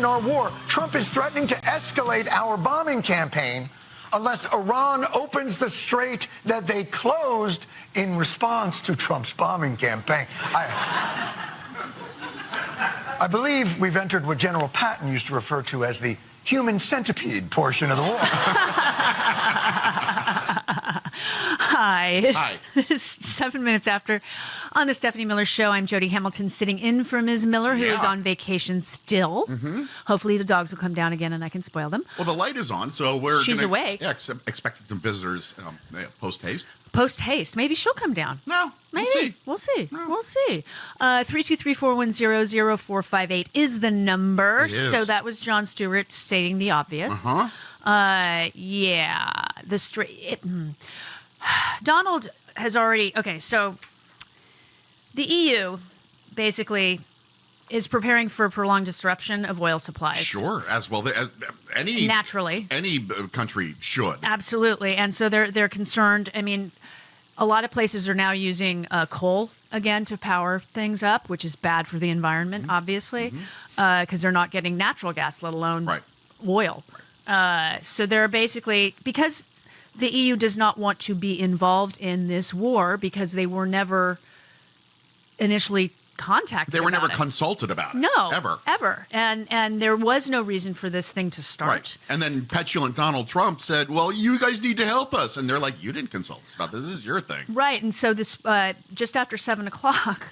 in our war. Trump is threatening to escalate our bombing campaign unless Iran opens the strait that they closed in response to Trump's bombing campaign. I believe we've entered what General Patton used to refer to as the human centipede portion of the war. Hi. It's 7 minutes after. On the Stephanie Miller Show, I'm Jody Hamilton sitting in for Ms. Miller, who is on vacation still. Hopefully the dogs will come down again and I can spoil them. Well, the light is on, so She's awake. Yeah, expecting some visitors post-haste. Post-haste. Maybe she'll come down. No, Maybe. We'll see. 323-410-0458 is the number. It is. So that was Jon Stewart stating the obvious. Yeah. Donald has already... Okay, so the EU basically is preparing for prolonged disruption of oil supplies. Sure, as well. Any country should. Absolutely. And so they're concerned. I mean, a lot of places are now using coal again to power things up, which is bad for the environment, obviously, because they're not getting natural gas, let alone oil. So they're basically, because the EU does not want to be involved in this war because they were never initially contacted. They were never about it. Consulted about it. No, ever. And there was no reason for this thing to start. Right. And then petulant Donald Trump said, well, you guys need to help us. And they're like, you didn't consult us about this. This is your thing. Right. And so this just after 7 o'clock,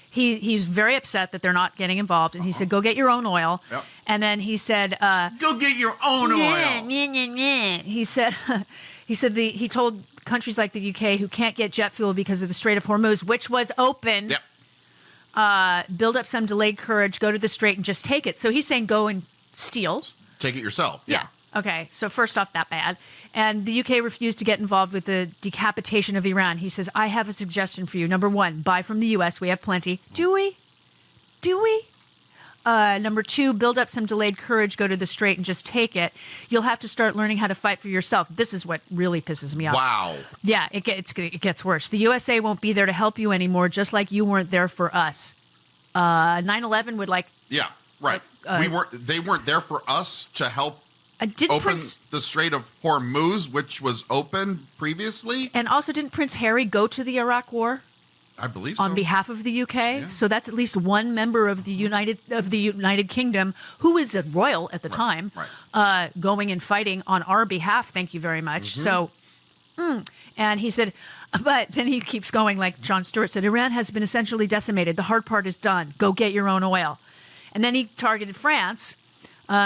he's very upset that they're not getting involved. And he said, go get your own oil. Yep. And then he said, go get your own oil. He said, he told countries like the UK who can't get jet fuel because of the Strait of Hormuz, which was open. Yep. Build up some delayed courage, go to the strait and just take it. So he's saying go and steal. Take it yourself. Yeah. Okay. So first off, that bad. And the UK refused to get involved with the decapitation of Iran. He says, I have a suggestion for you. Number one, buy from the US. We have plenty. Do we? Number two, build up some delayed courage, go to the strait and just take it. You'll have to start learning how to fight for yourself. This is what really pisses me off. Wow. Yeah, it gets worse. The USA won't be there to help you anymore, just like you weren't there for us. 9/11 would like... Yeah, right. They weren't there for us to help open the Strait of Hormuz, which was open previously. And also, didn't Prince Harry go to the Iraq War? I believe so. On behalf of the UK. Yeah. So that's at least one member of the United Kingdom who is a royal at the time, going and fighting on our behalf. Thank you very much. So, and he said, but then he keeps going, like Jon Stewart said, Iran has been essentially decimated. The hard part is done. Go get your own oil. And then he targeted France.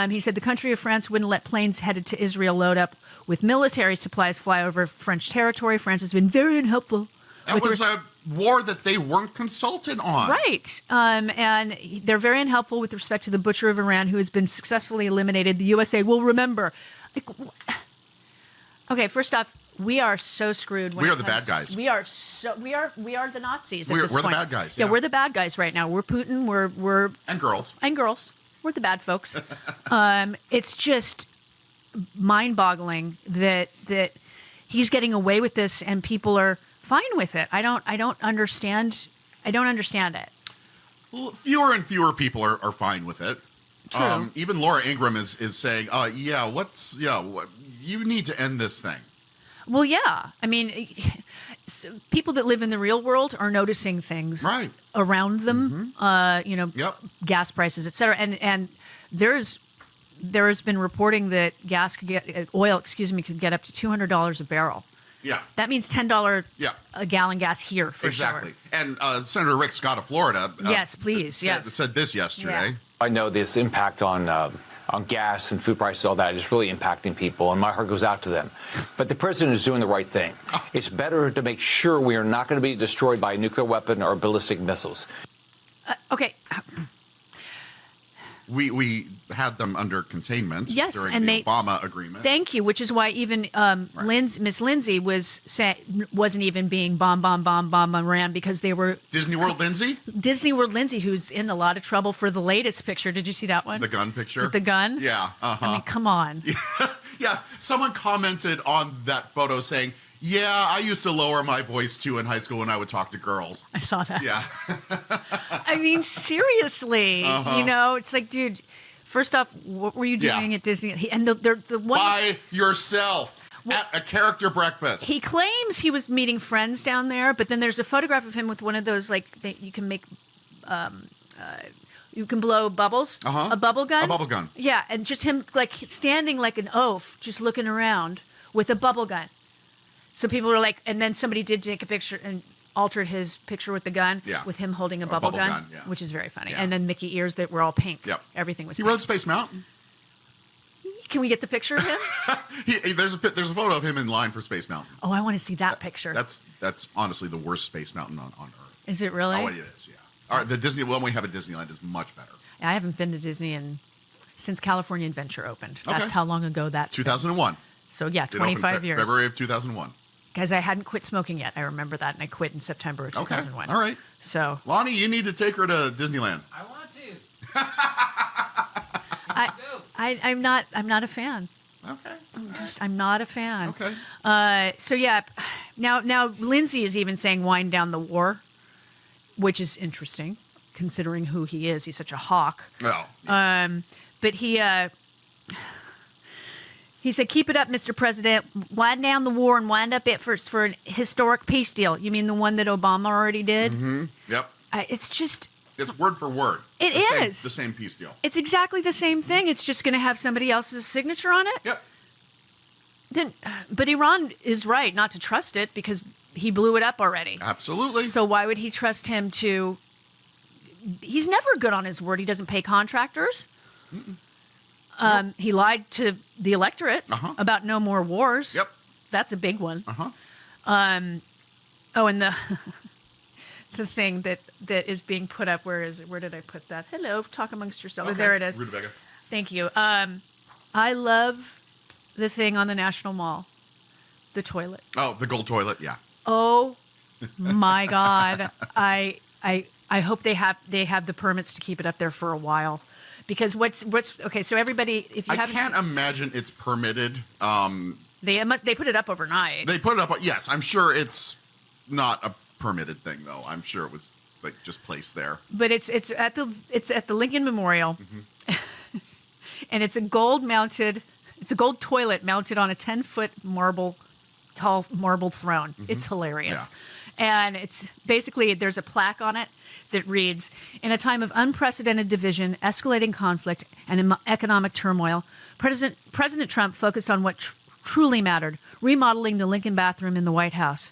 He said the country of France wouldn't let planes headed to Israel load up with military supplies fly over French territory. France has been very unhelpful. That was a war that they weren't consulted on. Right. And they're very unhelpful with respect to the butcher of Iran, who has been successfully eliminated. The USA will remember. Okay, first off, we are so screwed. We are the bad guys. We are the Nazis at this point. We're the bad guys. Yeah, we're the bad guys right now. We're Putin. We're and girls. We're the bad folks. It's just mind-boggling that he's getting away with this and people are fine with it. I don't understand it. Well, fewer and fewer people are fine with it. True. Even Laura Ingraham is saying, you need to end this thing. Well, yeah. I mean, people that live in the real world are noticing things around them. Gas prices, et cetera. And there has been reporting that oil could get up to $200 a barrel. Yeah. That means $10 a gallon gas here for exactly. sure. And Senator Rick Scott of Florida yes, please. said this yesterday. Yeah. I know this impact on gas and food prices, all that is really impacting people, and my heart goes out to them. But the president is doing the right thing. It's better to make sure we are not going to be destroyed by a nuclear weapon or ballistic missiles. Okay. We had them under containment during the Obama agreement. Thank you, which is why even Miss Lindsay wasn't even being bomb Iran because they were Disney World Lindsay, who's in a lot of trouble for the latest picture. Did you see that one? The gun picture with the gun. Yeah. I mean, come on. Yeah. Someone commented on that photo saying, "Yeah, I used to lower my voice too in high school when I would talk to girls." I saw that. Yeah. I mean, seriously, it's like, dude, First off, what were you doing at Disney? And the one by yourself at a character breakfast. He claims he was meeting friends down there, but then there's a photograph of him with one of those you can make. You can blow bubbles. A bubble gun. A bubble gun. Yeah, and just him standing like an oaf, just looking around with a bubble gun. So people were like, and then somebody did take a picture and altered his picture with the gun with him holding a bubble gun, which is very funny. Yeah. And then Mickey ears that were all pink. Yep. Everything was pink. He rode Space Mountain. Can we get the picture of him? There's a photo of him in line for Space Mountain. Oh, I want to see that picture. That's honestly the worst Space Mountain on Earth. Is it really? Oh, it is, yeah. All right, the one we have at Disneyland is much better. I haven't been to Disney since California Adventure opened. That's how long ago that's 2001. Been. So, 25 years. February of 2001. Guys, I hadn't quit smoking yet. I remember that, and I quit in September of 2001. All right. So, Lonnie, you need to take her to Disneyland. I want to. I'm not a fan. Okay. I'm not a fan. Okay. So now Lindsay is even saying wind down the war, which is interesting considering who he is. He's such a hawk. Oh. Yeah. But he said, "Keep it up, Mr. President. Wind down the war and wind up it for an historic peace deal." You mean the one that Obama already did? Mm-hmm. Yep. It's word for word. It is the same peace deal. It's exactly the same thing. It's just going to have somebody else's signature on it. Yep. But Iran is right not to trust it because he blew it up already. Absolutely. So why would he trust him to? He's never good on his word. He doesn't pay contractors. Nope. He lied to the electorate about no more wars. Yep. That's a big one. And the the thing that is being put up. Where is it? Where did I put that? Hello, talk amongst yourselves. Okay. There it is. Rutabaga. Thank you. I love the thing on the National Mall, the toilet. Oh, the gold toilet. Yeah. Oh my God! I hope they have the permits to keep it up there for a while, because what's okay. So everybody, if you haven't, I can't imagine it's permitted. They put it up overnight. They put it up. Yes, I'm sure it's not a permitted thing though. I'm sure it was just placed there. But it's at the Lincoln Memorial, and it's a gold toilet mounted on a 10-foot tall marble throne. It's hilarious. Yeah. And it's basically, there's a plaque on it that reads, "In a time of unprecedented division, escalating conflict, and economic turmoil, President Trump focused on what truly mattered, remodeling the Lincoln bathroom in the White House.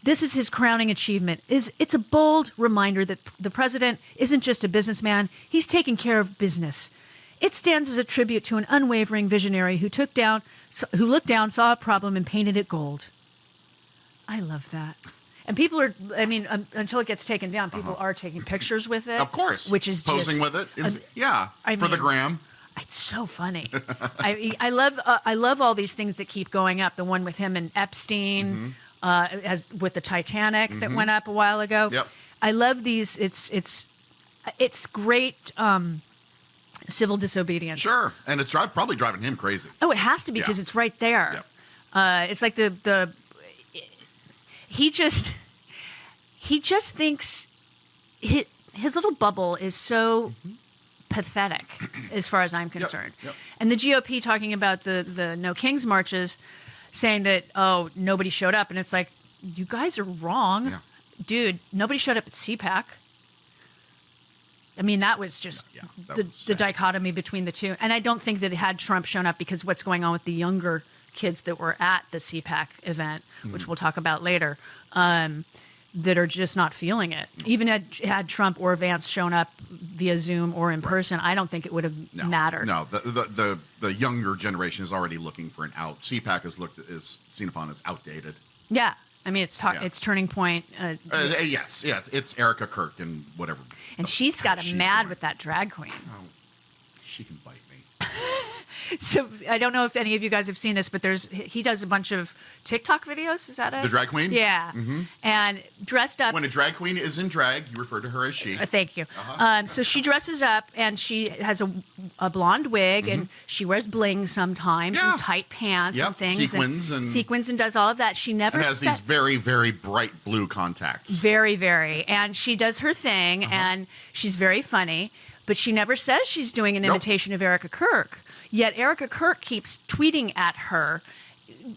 This is his crowning achievement. It's a bold reminder that the president isn't just a businessman, he's taking care of business. It stands as a tribute to an unwavering visionary who looked down, saw a problem, and painted it gold." I love that. And people are, until it gets taken down, people are taking pictures with it. Of course. Which is posing with it. For the gram. It's so funny. I love all these things that keep going up. The one with him and Epstein, as with the Titanic that went up a while ago. Yep. I love these. It's great civil disobedience. Sure, and it's probably driving him crazy. Oh, it has to be because it's right there. Yep. It's like he just thinks his little bubble is so pathetic as far as I'm concerned. Yep. And the GOP talking about the No Kings marches, saying that, oh, nobody showed up. And it's like, you guys are wrong. Yeah. Dude, nobody showed up at CPAC. I mean, that was just the dichotomy between the two. And I don't think that had Trump shown up, because what's going on with the younger kids that were at the CPAC event, which we'll talk about later, that are just not feeling it. Even had Trump or Vance shown up via Zoom or in person, I don't think it would have mattered. No, the younger generation is already looking for an out. CPAC is seen upon as outdated. Yeah. I mean, it's Turning Point. Yes, it's Erica Kirk and whatever. And she's got him mad with that drag queen. Oh, she can bite me. So I don't know if any of you guys have seen this, but he does a bunch of TikTok videos. Is that it? The drag queen? Yeah. Mm-hmm. And dressed up. When a drag queen is in drag, you refer to her as she. Thank you. So she dresses up, and she has a blonde wig, and she wears bling sometimes, and tight pants and things. Sequins and does all of that. She never has these very, very bright blue contacts. Very, very. And she does her thing, and she's very funny. but she never says she's doing an imitation of Erica Kirk. Yet Erica Kirk keeps tweeting at her,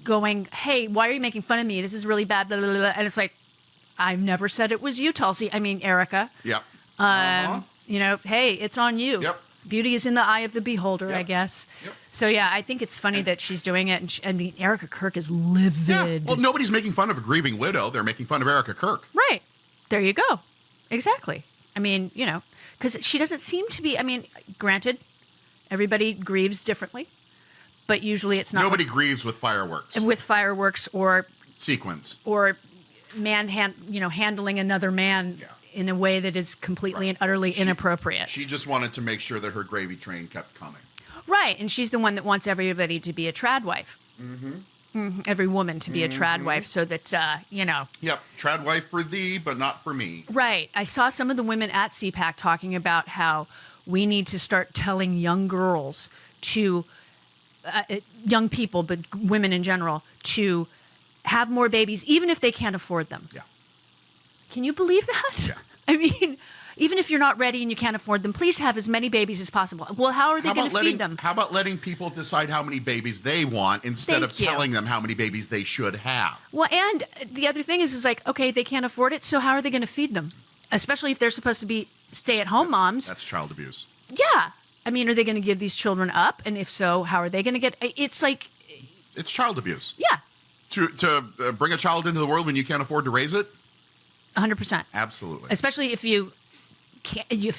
going, "Hey, why are you making fun of me? This is really bad." Blah, blah, blah. And it's like, I've never said it was you, Tulsi. I mean, Erica. Yep. You know, hey, it's on you. Yep. Beauty is in the eye of the beholder, Yep. I guess. Yep. So, yeah, I think it's funny that she's doing it. And I mean, Erica Kirk is livid. Yeah. Well, nobody's making fun of a grieving widow. They're making fun of Erica Kirk. Right. There you go. Exactly. I mean, you know, because she doesn't seem to be, I mean, granted, everybody grieves differently, but usually it's not. Nobody grieves with fireworks. With fireworks or sequins. Or handling another man in a way that is completely and utterly inappropriate. She just wanted to make sure that her gravy train kept coming. Right, and she's the one that wants everybody to be a trad wife. Every woman to be a trad wife, so that Yep, trad wife for thee, but not for me. Right. I saw some of the women at CPAC talking about how we need to start telling young girls to, young people, but women in general, to have more babies, even if they can't afford them. Yeah. Can you believe that? Yeah. I mean, even if you're not ready and you can't afford them, please have as many babies as possible. Well, how are they going to feed them? How about letting people decide how many babies they want instead of telling them how many babies they should have? Well, and the other thing is like, okay, they can't afford it, so how are they going to feed them? Especially if they're supposed to be stay-at-home moms. That's child abuse. Yeah. I mean, are they going to give these children up? And if so, how are they going to get... It's like... It's child abuse. Yeah. To bring a child into the world when you can't afford to raise it? 100%. Absolutely. Especially if you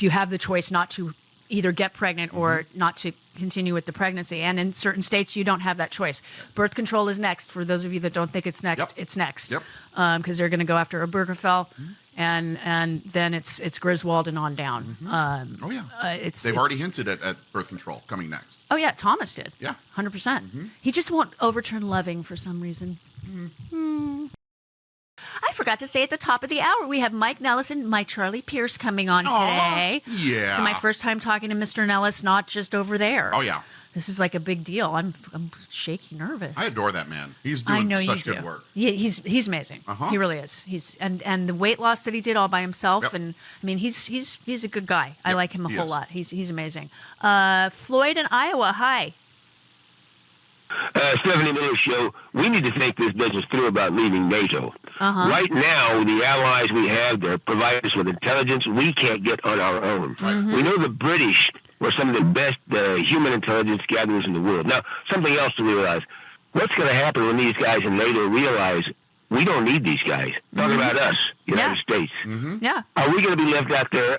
have the choice not to either get pregnant or not to continue with the pregnancy. And in certain states, you don't have that choice. Birth control is next. For those of you that don't think it's next, it's next. Yep. Because they're going to go after Obergefell, and then it's Griswold and on down. They've already hinted at birth control coming next. Oh, yeah. Thomas did. Yeah. 100%. He just won't overturn Loving for some reason. I forgot to say at the top of the hour, we have Mike Nellis and Mike Charlie Pierce coming on today. Yeah. This is my first time talking to Mr. Nellis, not just over there. Oh, yeah. This is like a big deal. I'm shaky nervous. I adore that man. He's doing such good work. Yeah, he's amazing. He really is. He's and the weight loss that he did all by himself, and I mean he's a good guy. I like him a whole lot. He's amazing. Floyd in Iowa, hi. Stephanie Miller Show, we need to think this business through about leaving NATO. Right now, the allies we have there provide us with intelligence we can't get on our own. We know the British were some of the best human intelligence gatherers in the world. Now, something else to realize. What's going to happen when these guys in NATO realize we don't need these guys? Talking about us, United States. Yeah. Are we going to be left out there?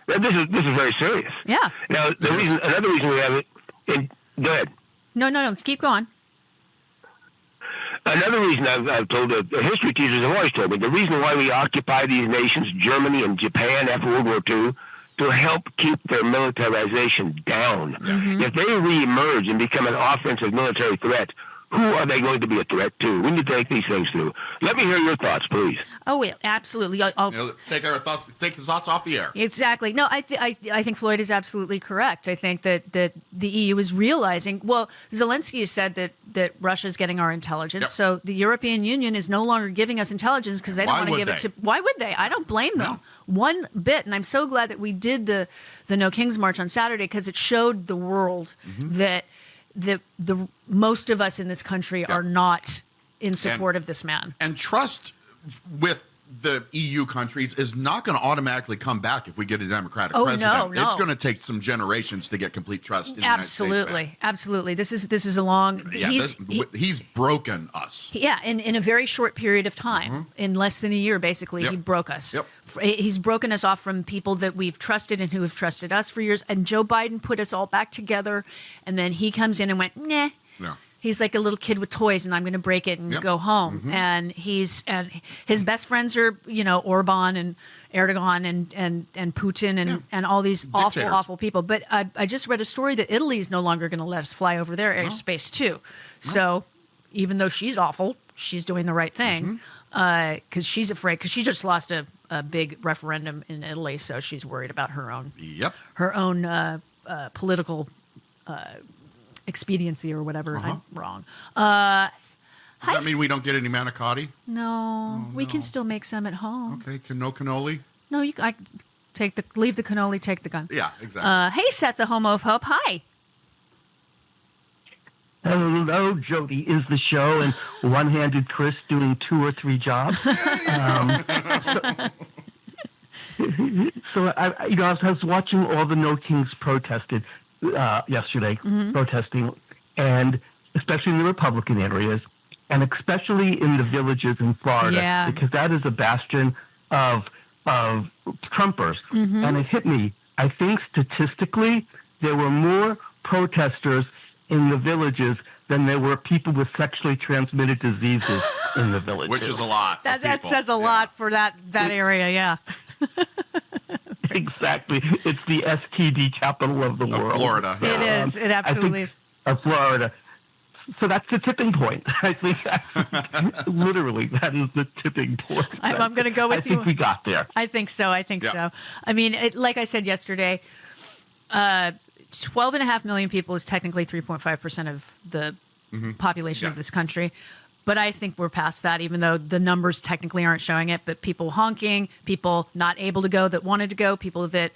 This is very serious. Yeah. Now, another reason we have it, go ahead. No, keep going. Another reason I've told the history teachers have always told me, the reason why we occupy these nations, Germany and Japan after World War II, to help keep their militarization down. If they reemerge and become an offensive military threat, who are they going to be a threat to? We need to take these things through. Let me hear your thoughts, please. Oh, well, absolutely. Take the thoughts off the air. Exactly. No, I think Floyd is absolutely correct. I think that the EU is realizing. Well, Zelensky has said that Russia is getting our intelligence. So the European Union is no longer giving us intelligence because they don't want to give it to. Why would they? I don't blame them one bit. And I'm so glad that we did the No Kings March on Saturday because it showed the world that the most of us in this country are not in support of this man. And trust with the EU countries is not going to automatically come back if we get a Democratic president. No. It's going to take some generations to get complete trust in the United States back. Absolutely. This is a long... he's broken us. Yeah, in a very short period of time. In less than a year, basically, he broke us. He's broken us off from people that we've trusted and who have trusted us for years. And Joe Biden put us all back together. And then he comes in and went, nah. Yeah. He's like a little kid with toys, and I'm going to break it and go home. And his best friends are, Orban and Erdogan and Putin and all these awful people. But I just read a story that Italy is no longer going to let us fly over their airspace too. So even though she's awful, she's doing the right thing because she's afraid because she just lost a big referendum in Italy, so she's worried about her own political. Expediency or whatever. I'm wrong. Does that mean we don't get any manicotti? No, we can still make some at home. Okay, no cannoli? No, Leave the cannoli, take the gun. Yeah, exactly. Hey, Seth, the homo of hope. Hi. Hello, Jody is the show, and one-handed Chris doing 2 or 3 jobs. So I was watching all the No Kings protested yesterday, protesting, and especially in the Republican areas, and especially in the villages in Florida, because that is a bastion of Trumpers. And it hit me. I think statistically, there were more protesters in the villages than there were people with sexually transmitted diseases in the villages. Which is a lot. That says a lot for that area, yeah. Exactly. It's the STD capital of the world. Florida. Yeah. It is. It absolutely is. Of Florida. So that's the tipping point. I think literally that is the tipping point. I'm going to go with you. I think we got there. I think so. So. I mean, like I said yesterday, 12.5 million people is technically 3.5% of the population of this country. But I think we're past that, even though the numbers technically aren't showing it. But people honking, people not able to go that wanted to go, people that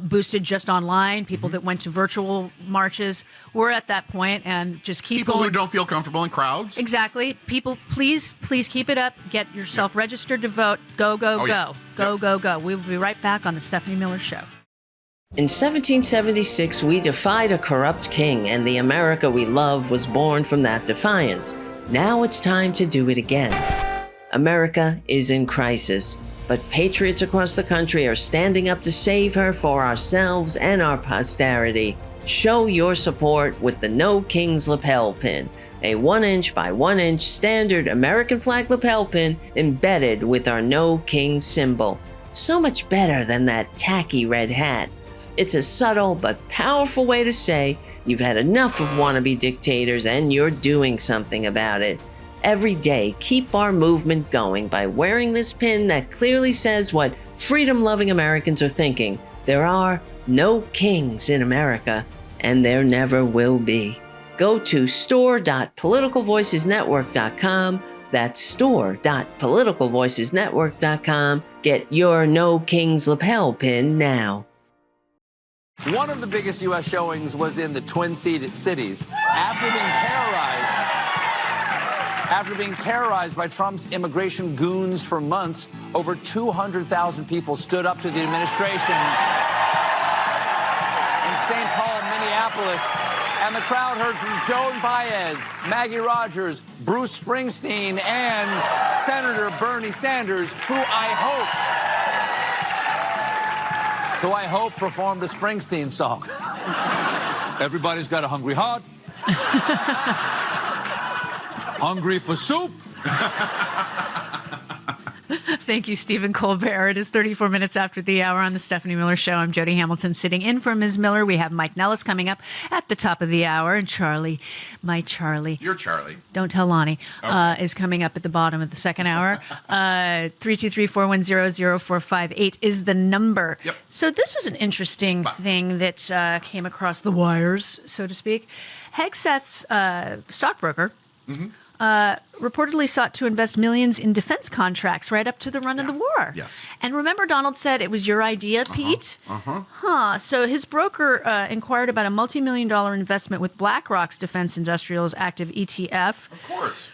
boosted just online, people that went to virtual marches. We're at that point, and just keep people who don't feel comfortable in crowds. Exactly. People, please keep it up. Get yourself registered to vote. Go. Go. We will be right back on the Stephanie Miller Show. In 1776, we defied a corrupt king, and the America we love was born from that defiance. Now it's time to do it again. America is in crisis, but patriots across the country are standing up to save her for ourselves and our posterity. Show your support with the No Kings lapel pin, a 1-inch by 1-inch standard American flag lapel pin embedded with our No Kings symbol. So much better than that tacky red hat. It's a subtle but powerful way to say you've had enough of wannabe dictators and you're doing something about it. Every day, keep our movement going by wearing this pin that clearly says what freedom-loving Americans are thinking. There are no kings in America, and there never will be. Go to store.politicalvoicesnetwork.com. That's store.politicalvoicesnetwork.com. Get your No Kings lapel pin now. One of the biggest U.S. showings was in the Twin Cities after being terrorized by Trump's immigration goons for months. Over 200,000 people stood up to the administration in St. Paul, Minneapolis, and the crowd heard from Joan Baez, Maggie Rogers, Bruce Springsteen, and Senator Bernie Sanders, who I hope performed a Springsteen song. Everybody's got a hungry heart. Hungry for soup. Thank you, Stephen Colbert. It is 34 minutes after the hour on the Stephanie Miller Show. I'm Jody Hamilton sitting in for Ms. Miller. We have Mike Nellis coming up at the top of the hour. And Charlie, my Charlie. You're Charlie. Don't tell Lonnie. Okay. Is coming up at the bottom of the second hour. 323-410-0458 is the number. Yep. So this was an interesting thing that came across the wires, so to speak. Hegseth's stockbroker reportedly sought to invest millions in defense contracts right up to the run of the war. Yes. And remember, Donald said it was your idea, Pete? So his broker inquired about a multi-million-dollar investment with BlackRock's Defense Industrials Active ETF. Of course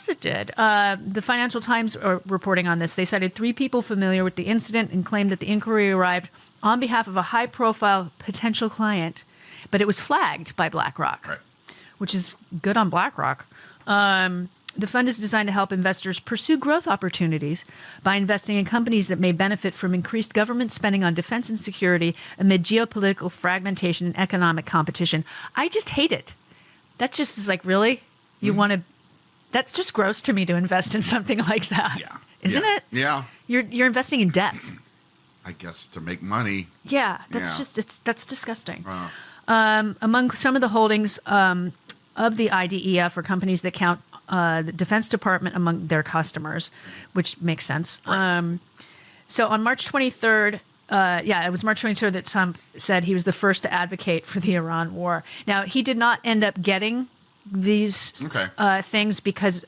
it did. The Financial Times are reporting on this. They cited 3 people familiar with the incident and claimed that the inquiry arrived on behalf of a high-profile potential client, but it was flagged by BlackRock, which is good on BlackRock. The fund is designed to help investors pursue growth opportunities by investing in companies that may benefit from increased government spending on defense and security amid geopolitical fragmentation and economic competition. I just hate it. That just is like, really? You want to... That's just gross to me to invest in something like that. Yeah. Isn't it? Yeah. You're investing in death. I guess to make money. Yeah. That's disgusting. Among some of the holdings of the IDEF are companies that count the Defense Department among their customers, which makes sense. Right. So on March 23rd, it was March 23rd that Trump said he was the first to advocate for the Iran war. Now, he did not end up getting these things because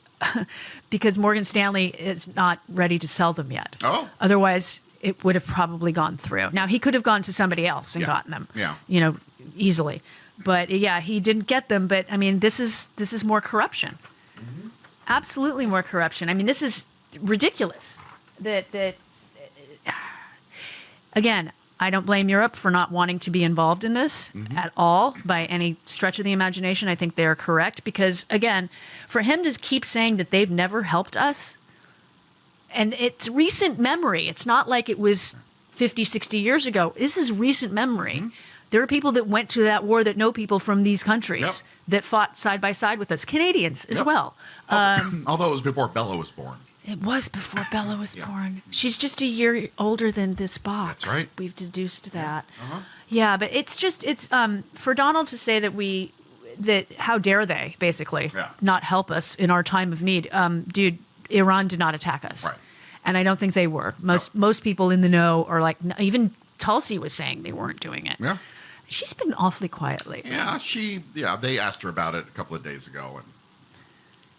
Morgan Stanley is not ready to sell them yet. Oh. Otherwise, it would have probably gone through. Now, he could have gone to somebody else and gotten them, easily. But yeah, he didn't get them. But I mean, this is more corruption. Mm-hmm. Absolutely more corruption. I mean, this is ridiculous. That again, I don't blame Europe for not wanting to be involved in this at all by any stretch of the imagination. I think they're correct because, again, for him to keep saying that they've never helped us, and it's recent memory. It's not like it was 50, 60 years ago. This is recent memory. Mm-hmm. There are people that went to that war that know people from these countries that fought side by side with us, Canadians as well. Although it was before Bella was born. It was before Bella was born. She's just a year older than this box. That's right. We've deduced that. Yeah, but it's for Donald to say that how dare they basically not help us in our time of need. Dude, Iran did not attack us. Right. And I don't think they were. Most people in the know are like, even Tulsi was saying they weren't doing it. Yeah. She's been awfully quiet lately. Yeah, they asked her about it a couple of days ago.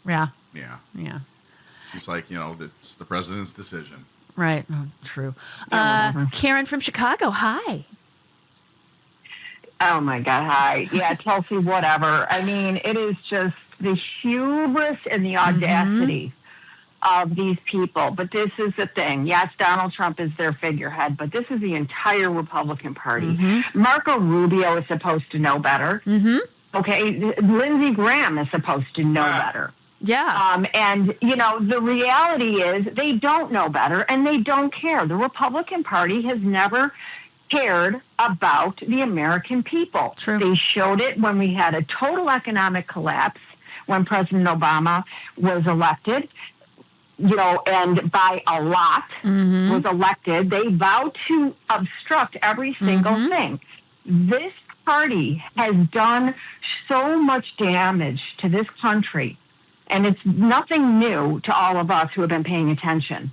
And Yeah. She's like, it's the president's decision. Right. Oh, true. Karen from Chicago. Hi. Oh, my God. Hi. Yeah, Tulsi, whatever. I mean, it is just the hubris and the audacity of these people. But this is the thing. Yes, Donald Trump is their figurehead, but this is the entire Republican Party. Marco Rubio is supposed to know better. Okay. Lindsey Graham is supposed to know better. Yeah. And, the reality is they don't know better and they don't care. The Republican Party has never cared about the American people. True. They showed it when we had a total economic collapse when President Obama was elected, and by a lot was elected. They vowed to obstruct every single thing. This party has done so much damage to this country. And it's nothing new to all of us who have been paying attention.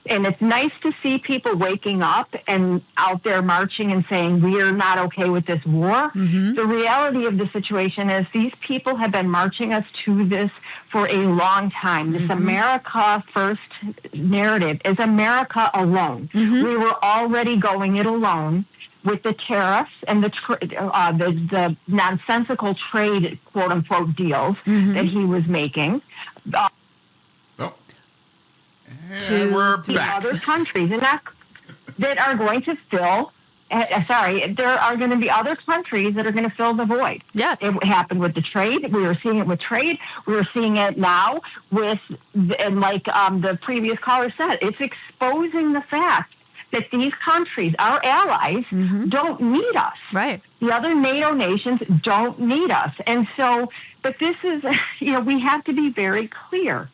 And it's nice to see people waking up and out there marching and saying, we are not okay with this war. The reality of the situation is these people have been marching us to this for a long time. This America First narrative is America alone. We were already going it alone with the tariffs and the nonsensical trade, quote unquote, deals that he was making. And we're back. Other countries that are going to fill. There are going to be other countries that are going to fill the void. Yes, it happened with the trade. We were seeing it with trade. We were seeing it now with, and like the previous caller said, it's exposing the fact that these countries, our allies, don't need us. Right. The other NATO nations don't need us. And so, but this is, we have to be very clear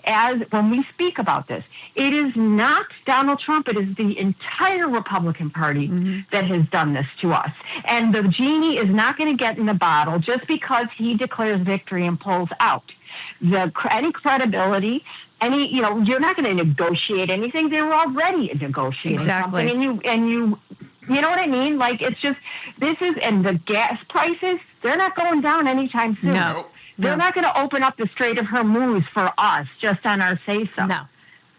as when we speak about this. It is not Donald Trump. It is the entire Republican Party that has done this to us. And the genie is not going to get in the bottle just because he declares victory and pulls out. Any credibility, you're not going to negotiate anything. They were already negotiating something, and you know what I mean? Like, it's just, and the gas prices, they're not going down anytime soon. No. They're not going to open up the Strait of Hormuz for us just on our say-so. No.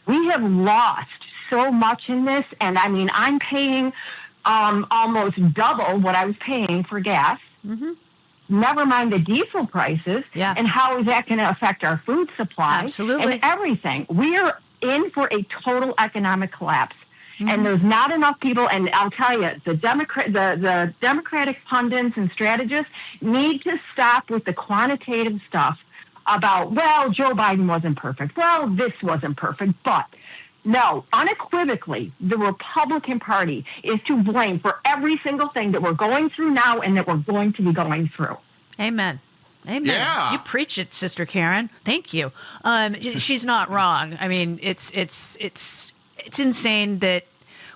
We have lost so much in this, and I mean, I'm paying almost double what I was paying for gas. Never mind the diesel prices, and how is that going to affect our food supply? Absolutely. And everything. We are in for a total economic collapse. And there's not enough people, and I'll tell you, the Democratic pundits and strategists need to stop with the quantitative stuff about, well, Joe Biden wasn't perfect. Well, this wasn't perfect. But no, unequivocally, the Republican Party is to blame for every single thing that we're going through now and that we're going to be going through. Amen. Amen. Yeah. You preach it, Sister Karen. Thank you. She's not wrong. I mean, it's insane that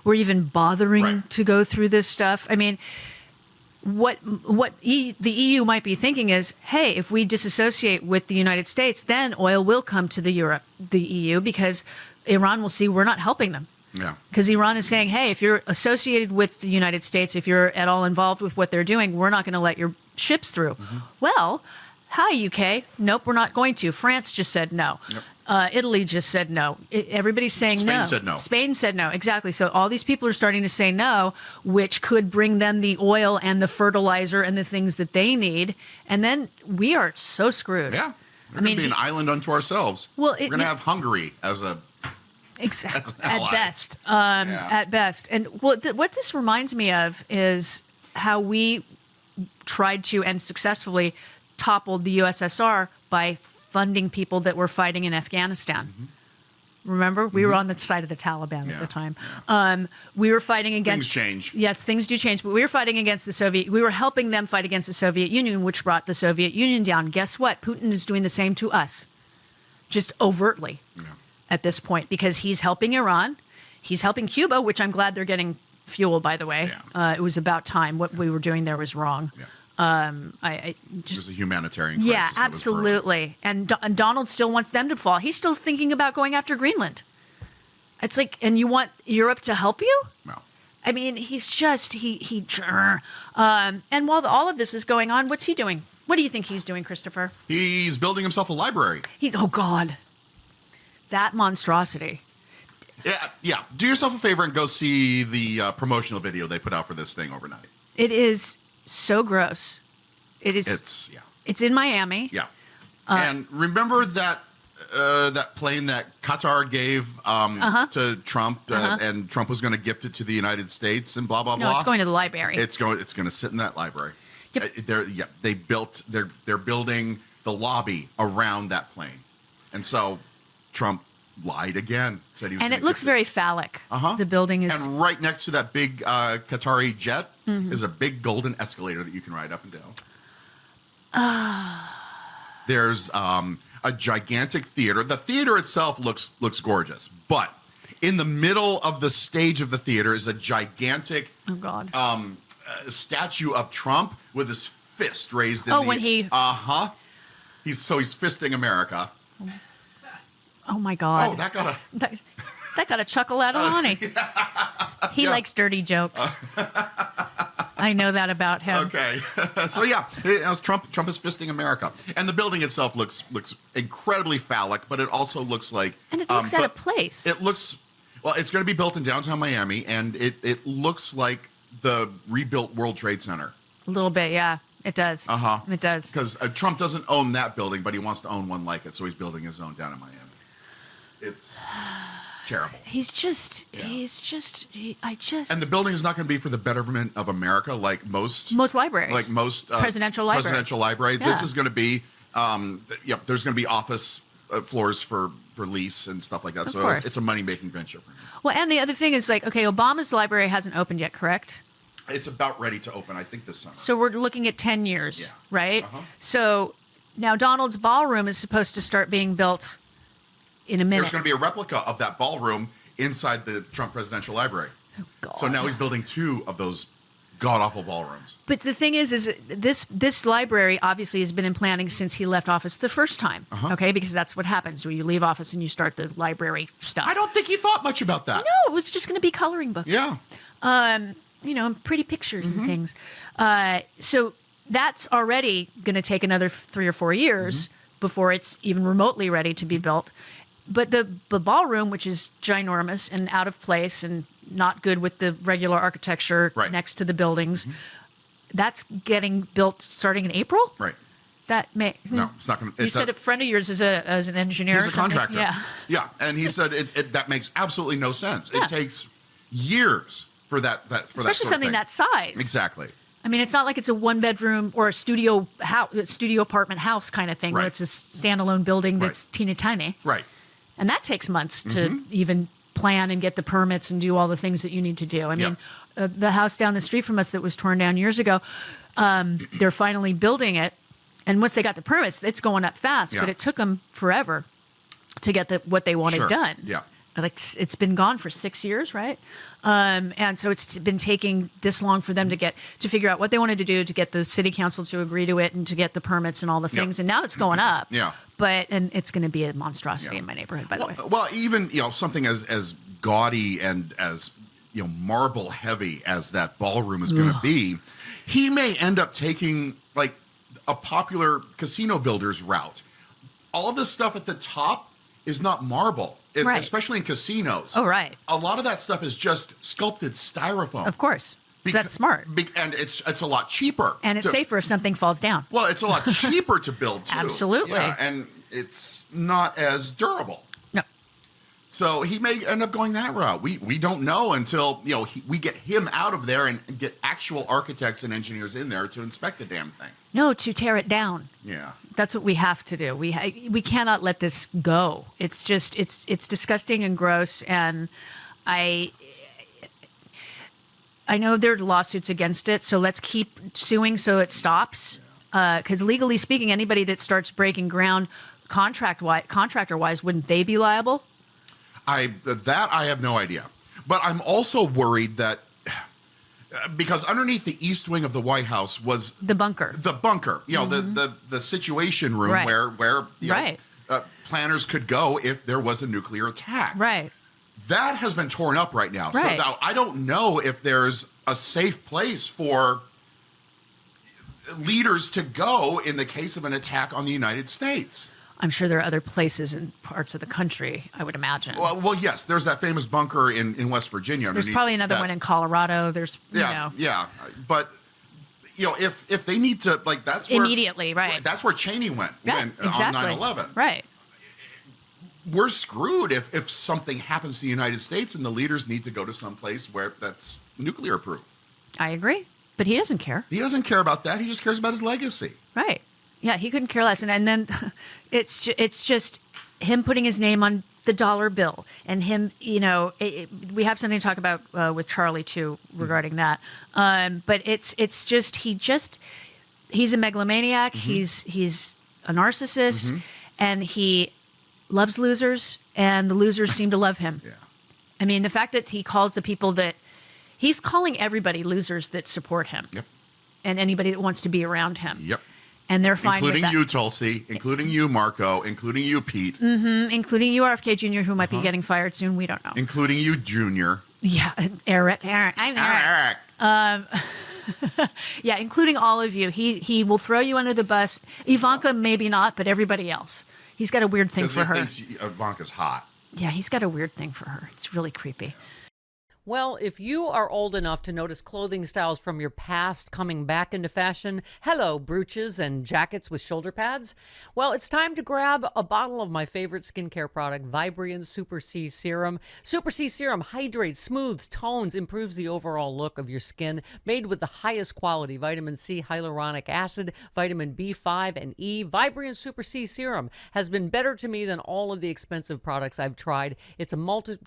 we're even bothering to go through this stuff. I mean, what the EU might be thinking is, hey, if we disassociate with the United States, then oil will come to the EU, because Iran will see we're not helping them. Yeah. Because Iran is saying, hey, if you're associated with the United States, if you're at all involved with what they're doing, we're not going to let your ships through. Well, hi, UK. Nope, we're not going to. France just said no. Italy just said no. Everybody's saying no. Spain said no. Spain said no, exactly. So all these people are starting to say no, which could bring them the oil and the fertilizer and the things that they need. And then we are so screwed. Yeah. We're going to be an island unto ourselves. Well, we're going to have Hungary as a... Exactly. At best. At best. And what this reminds me of is how we tried to and successfully toppled the USSR by funding people that were fighting in Afghanistan. Remember? We were on the side of the Taliban at the time. We were fighting against... Things change. Yes, things do change. But we were fighting against the Soviet... We were helping them fight against the Soviet Union, which brought the Soviet Union down. Guess what? Putin is doing the same to us. Just overtly at this point, because he's helping Iran. He's helping Cuba, which I'm glad they're getting fuel, by the way. It was about time. What we were doing there was wrong. I just... It was a humanitarian crisis. Yeah, absolutely. And Donald still wants them to fall. He's still thinking about going after Greenland. It's like, and you want Europe to help you? No. I mean, he's just, and while all of this is going on, what's he doing? What do you think he's doing, Christopher? He's building himself a library. Oh, God. That monstrosity. Yeah. Do yourself a favor and go see the promotional video they put out for this thing overnight. It is so gross. It's in Miami. Yeah. And remember that that plane that Qatar gave to Trump, and Trump was going to gift it to the United States and blah blah blah. No, it's going to the library. It's going to sit in that library. Yep. They're building the lobby around that plane, and so Trump lied again. Said he was, and it looks very phallic. The building is, and right next to that big Qatari jet is a big golden escalator that you can ride up and down. There's a gigantic theater. The theater itself looks gorgeous, but in the middle of the stage of the theater is a gigantic statue of Trump with his fist raised in the... when he... He's fisting America. Oh, my God. Oh, that got a... That got a chuckle out of Lonnie. He likes dirty jokes. I know that about him. Okay. So, Trump is fisting America. And the building itself looks incredibly phallic, but it also looks like... And it looks out of place. It looks... Well, it's going to be built in downtown Miami, and it looks like the rebuilt World Trade Center. A little bit, yeah. It does. It does. Because Trump doesn't own that building, but he wants to own one like it, so he's building his own down in Miami. It's terrible. And the building is not going to be for the betterment of America, like most libraries, like most presidential libraries. Yeah. This is going to be, there's going to be office floors for lease and stuff like that. So it's a money making venture for him. Well, and the other thing is Obama's library hasn't opened yet, correct? It's about ready to open, I think, this summer. So we're looking at 10 years, right? So now Donald's ballroom is supposed to start being built in a minute. There's going to be a replica of that ballroom inside the Trump Presidential Library. Oh, God. So now he's building 2 of those god-awful ballrooms. But the thing is this library obviously has been in planning since he left office the first time, okay? Because that's what happens when you leave office and you start the library stuff. I don't think he thought much about that. No, it was just going to be coloring books. Yeah. Pretty pictures and things. So that's already going to take another 3 or 4 years before it's even remotely ready to be built. But the ballroom, which is ginormous and out of place and not good with the regular architecture next to the buildings, that's getting built starting in April? Right. No, it's not going to... You said a friend of yours is an engineer. He's a contractor. Yeah. Yeah, and he said that makes absolutely no sense. Yeah. It takes years for that especially something that size. Exactly. I mean, it's not like it's a 1-bedroom or a studio apartment house kind of thing where it's a standalone building that's teeny tiny. Right. And that takes months to even plan and get the permits and do all the things that you need to do. I mean, the house down the street from us that was torn down years ago, they're finally building it. And once they got the permits, it's going up fast. But it took them forever to get what they wanted done. Yeah. Like it's been gone for 6 years, right? And so it's been taking this long for them to figure out what they wanted to do, to get the city council to agree to it, and to get the permits and all the things. And now it's going up. And it's going to be a monstrosity in my neighborhood, by the way. Well, even something as gaudy and as marble heavy as that ballroom is going to be, he may end up taking like a popular casino builder's route. All of this stuff at the top is not marble, Right. especially in casinos. Oh, right. A lot of that stuff is just sculpted styrofoam. Of course. That's smart. And it's a lot cheaper. And it's safer if something falls down. Well, it's a lot cheaper to build, too. Absolutely. Yeah, and it's not as durable. No. So he may end up going that route. We don't know until we get him out of there and get actual architects and engineers in there to inspect the damn thing. No, to tear it down. Yeah. That's what we have to do. We cannot let this go. It's just it's disgusting and gross. And I know there are lawsuits against it, so let's keep suing so it stops. Because legally speaking, anybody that starts breaking ground contractor-wise, wouldn't they be liable? I have no idea. But I'm also worried that because underneath the east wing of the White House was the bunker. The situation room Right. where Right. planners could go if there was a nuclear attack. Right. That has been torn up right now. Right. So now I don't know if there's a safe place for leaders to go in the case of an attack on the United States. I'm sure there are other places in parts of the country, I would imagine. Well, yes, there's that famous bunker in West Virginia. There's probably another one in Colorado. There's, Yeah. But, if they need to, that's where... Immediately, right. That's where Cheney went exactly. on 9/11. Right. We're screwed if something happens to the United States and the leaders need to go to some place where that's nuclear proof. I agree. But he doesn't care. He doesn't care about that. He just cares about his legacy. Right. Yeah, he couldn't care less. And then it's just him putting his name on the dollar bill and him, we have something to talk about with Charlie too regarding that. But it's just he's a megalomaniac. Mm-hmm. He's a narcissist, and he loves losers, and the losers seem to love him. Yeah. I mean, the fact that he calls the people that he's calling everybody losers that support him. Yep. And anybody that wants to be around him. Yep. And they're fine including with that. you, Tulsi, including you, Marco, including you, Pete. Including you, RFK Jr., who might be getting fired soon. We don't know. Including you, Junior. Yeah, Eric. I'm Eric. Yeah, including all of you. He will throw you under the bus. Ivanka, maybe not, but everybody else. He's got a weird thing for her. Because he thinks Ivanka's hot. Yeah, he's got a weird thing for her. It's really creepy. Well, if you are old enough to notice clothing styles from your past coming back into fashion, hello, brooches and jackets with shoulder pads. Well, it's time to grab a bottle of my favorite skincare product, Vibrian Super C Serum. Super C Serum hydrates, smooths, tones, improves the overall look of your skin, made with the highest quality vitamin C, hyaluronic acid, vitamin B5, and E. Vibrian Super C Serum has been better to me than all of the expensive products I've tried. It's a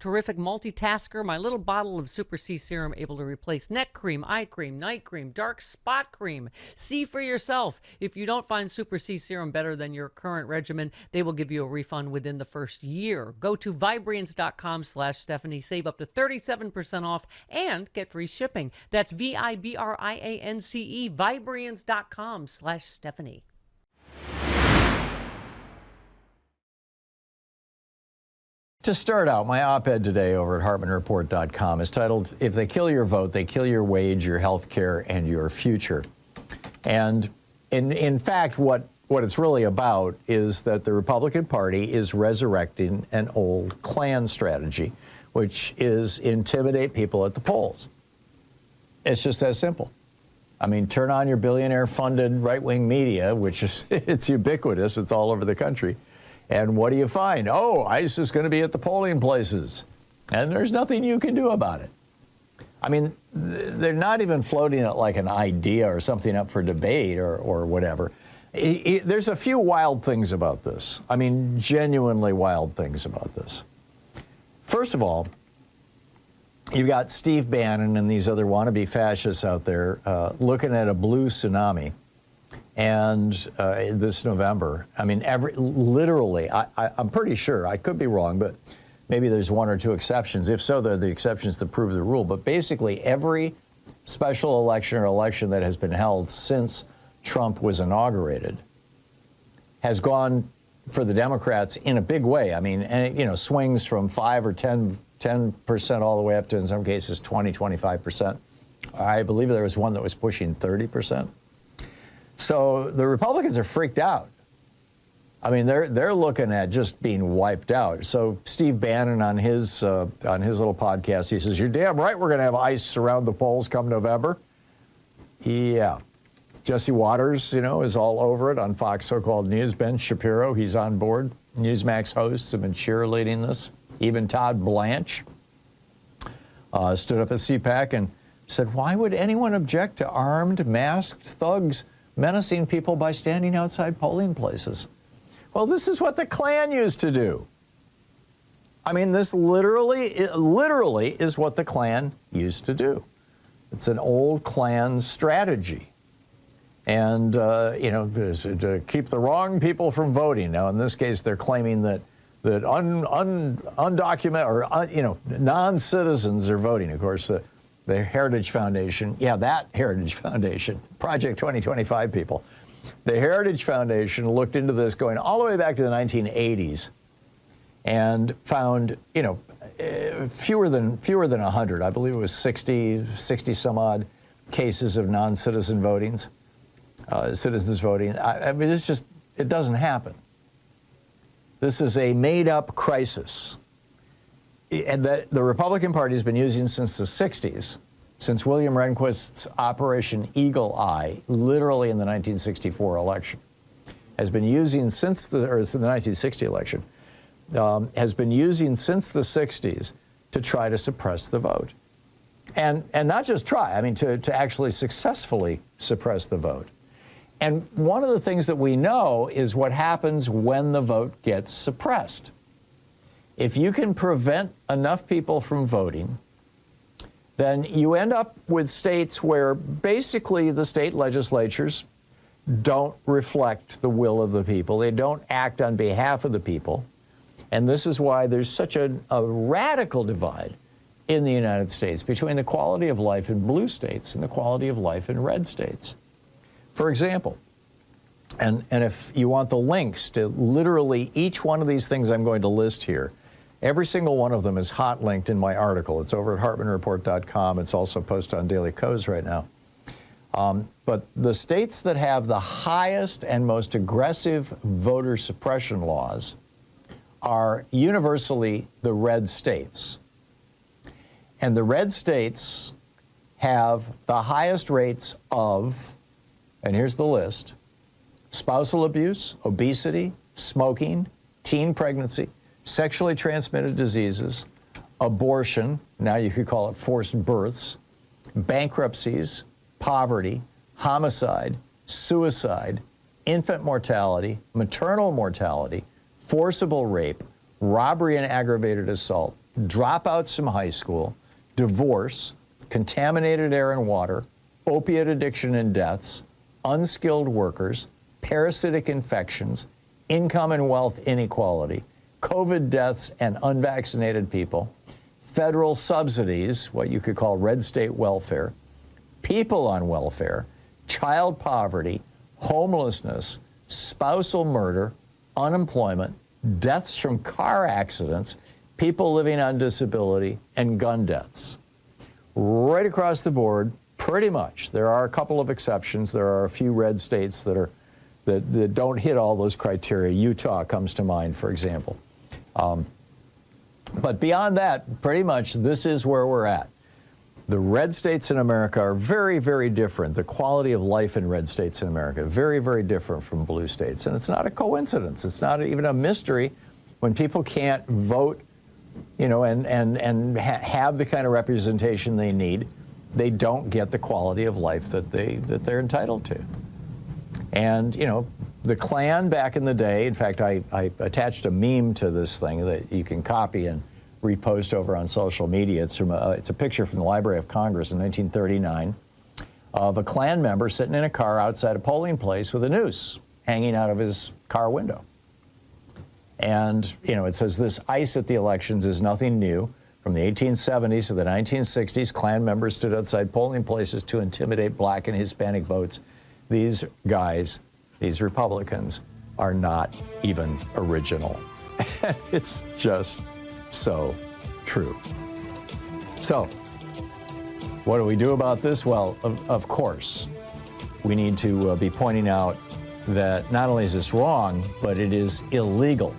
terrific multitasker. My little bottle of Super C Serum able to replace neck cream, eye cream, night cream, dark spot cream. See for yourself. If you don't find Super C Serum better than your current regimen, they will give you a refund within the first year. Go to Vibriance.com/Stephanie. Save up to 37% off and get free shipping. That's VIBRIANCE, Vibriance.com/Stephanie. To start out, my op-ed today over at HartmannReport.com is titled, "If They Kill Your Vote, They Kill Your Wage, Your Health Care, and Your Future." And in fact, what it's really about is that the Republican Party is resurrecting an old Klan strategy, which is intimidate people at the polls. It's just that simple. I mean, turn on your billionaire-funded right-wing media, which is it's ubiquitous. It's all over the country. And what do you find? Oh, ICE is going to be at the polling places. And there's nothing you can do about it. I mean, they're not even floating it like an idea or something up for debate or whatever. There's a few wild things about this. I mean, genuinely wild things about this. First of all, you've got Steve Bannon and these other wannabe fascists out there looking at a blue tsunami. And this November, I mean, literally, I'm pretty sure, I could be wrong, but maybe there's one or two exceptions. If so, they're the exceptions that prove the rule. But basically, every special election or election that has been held since Trump was inaugurated has gone for the Democrats in a big way. I mean, and it, swings from 5 or 10% all the way up to, in some cases, 20, 25%. I believe there was one that was pushing 30%. So the Republicans are freaked out. I mean, they're looking at just being wiped out. So Steve Bannon on his little podcast, he says, "You're damn right we're going to have ice surround the polls come November." Yeah. Jesse Waters, is all over it on Fox So-Called News. Ben Shapiro, he's on board. Newsmax hosts have been cheerleading this. Even Todd Blanche stood up at CPAC and said, "Why would anyone object to armed, masked thugs menacing people by standing outside polling places?" Well, this is what the Klan used to do. I mean, this literally is what the Klan used to do. It's an old Klan strategy. And, to keep the wrong people from voting. Now, in this case, they're claiming that undocumented or, non-citizens are voting. Of course, the Heritage Foundation, that Heritage Foundation, Project 2025 people, the Heritage Foundation looked into this going all the way back to the 1980s and found, fewer than 100. I believe it was 60 some odd cases of non-citizen votings. Citizens voting. I mean, it doesn't happen. This is a made-up crisis, and that the Republican Party has been using since the 60s, since William Rehnquist's Operation Eagle Eye, literally in the 1964 election, has been using since the 1960 election, has been using since the 60s to try to suppress the vote. And not just try, I mean, to actually successfully suppress the vote. And one of the things that we know is what happens when the vote gets suppressed. If you can prevent enough people from voting, then you end up with states where basically the state legislatures don't reflect the will of the people. They don't act on behalf of the people. And this is why there's such a radical divide in the United States between the quality of life in blue states and the quality of life in red states. For example, and if you want the links to literally each one of these things I'm going to list here, every single one of them is hot linked in my article. It's over at HartmannReport.com. It's also posted on Daily Kos right now. But the states that have the highest and most aggressive voter suppression laws are universally the red states. And the red states have the highest rates of, and here's the list: spousal abuse, obesity, smoking, teen pregnancy, sexually transmitted diseases, abortion, now you could call it forced births, bankruptcies, poverty, homicide, suicide, infant mortality, maternal mortality, forcible rape, robbery and aggravated assault, dropouts from high school, divorce, contaminated air and water, opiate addiction and deaths, unskilled workers, parasitic infections, income and wealth inequality, COVID deaths and unvaccinated people, federal subsidies, what you could call red state welfare, people on welfare, child poverty, homelessness, spousal murder, unemployment, deaths from car accidents, people living on disability, and gun deaths. Right across the board, pretty much. There are a couple of exceptions. There are a few red states that don't hit all those criteria. Utah comes to mind, for example. But beyond that, pretty much this is where we're at. The red states in America are very, very different. The quality of life in red states in America, very, very different from blue states. And it's not a coincidence. It's not even a mystery when people can't vote, and have the kind of representation they need. They don't get the quality of life that they're entitled to. And, the Klan back in the day, in fact, I attached a meme to this thing that you can copy and repost over on social media. It's a picture from the Library of Congress in 1939 of a Klan member sitting in a car outside a polling place with a noose hanging out of his car window. And, it says this: ice at the elections is nothing new. From the 1870s to the 1960s, Klan members stood outside polling places to intimidate black and Hispanic votes. These guys, these Republicans, are not even original. It's just so true. So, what do we do about this? Well, of course, we need to be pointing out that not only is this wrong, but it is illegal.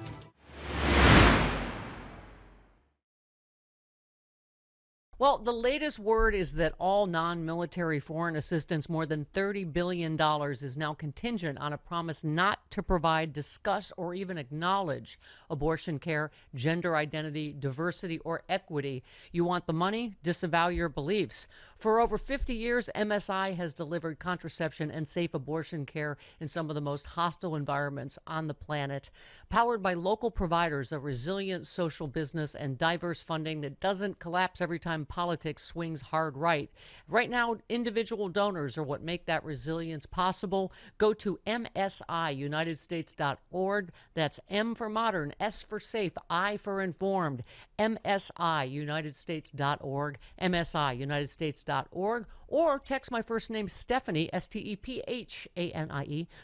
Well, the latest word is that all non-military foreign assistance, more than $30 billion, is now contingent on a promise not to provide, discuss, or even acknowledge abortion care, gender identity, diversity, or equity. You want the money? Disavow your beliefs. For over 50 years, MSI has delivered contraception and safe abortion care in some of the most hostile environments on the planet. Powered by local providers, a resilient social business, and diverse funding that doesn't collapse every time politics swings hard right. Right now, individual donors are what make that resilience possible. Go to msiunitedstates.org. That's M for modern, S for safe, I for informed. msiunitedstates.org, msiunitedstates.org, or text my first name, Stephanie, Stephanie,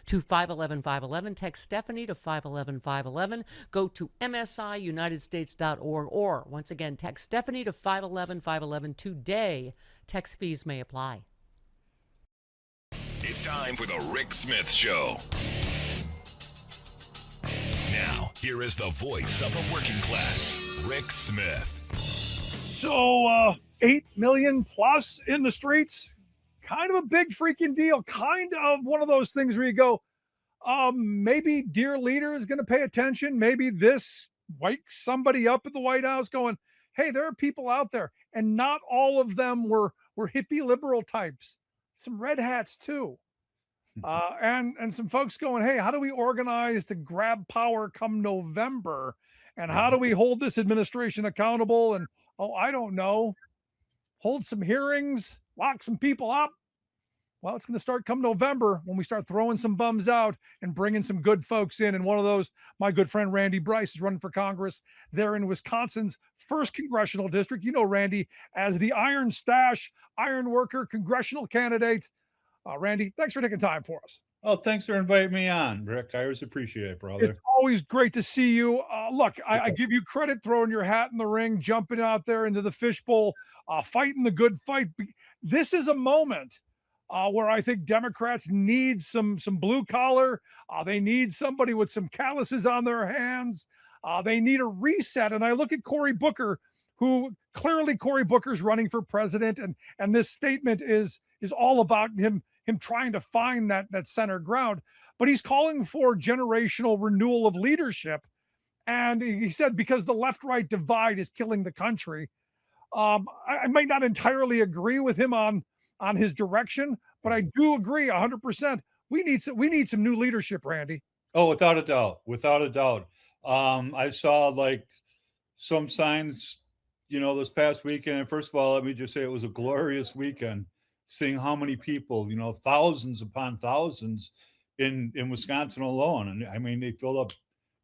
to 511-511. Text Stephanie to 511-511. Go to msiunitedstates.org, or once again, text Stephanie to 511-511 today. Text fees may apply. It's time for the Rick Smith Show. Now, here is the voice of the working class, Rick Smith. So, 8 million plus in the streets, kind of a big freaking deal. Kind of one of those things where you go, maybe dear leader is going to pay attention. Maybe this wakes somebody up at the White House going, hey, there are people out there. And not all of them were hippie liberal types. Some red hats too. And some folks going, hey, how do we organize to grab power come November? And how do we hold this administration accountable? And, I don't know, hold some hearings, lock some people up. Well, it's going to start come November when we start throwing some bums out and bringing some good folks in. And one of those, my good friend Randy Bryce, is running for Congress there in Wisconsin's 1st congressional district. You know Randy as the Iron Stash, Iron Worker congressional candidate. Randy, thanks for taking time for us. Oh, thanks for inviting me on, Rick. I always appreciate it, brother. It's always great to see you. Look, I give you credit throwing your hat in the ring, jumping out there into the fishbowl, fighting the good fight. This is a moment where I think Democrats need some blue collar. They need somebody with some calluses on their hands. They need a reset. And I look at Cory Booker, who clearly Cory Booker's running for president. And this statement is all about him trying to find that center ground. But he's calling for generational renewal of leadership. And he said, because the left-right divide is killing the country. I might not entirely agree with him on his direction, but I do agree 100%. We need some new leadership, Randy. Oh, without a doubt. I saw like some signs, this past weekend. And first of all, let me just say it was a glorious weekend, seeing how many people, thousands upon thousands in Wisconsin alone. And I mean, they filled up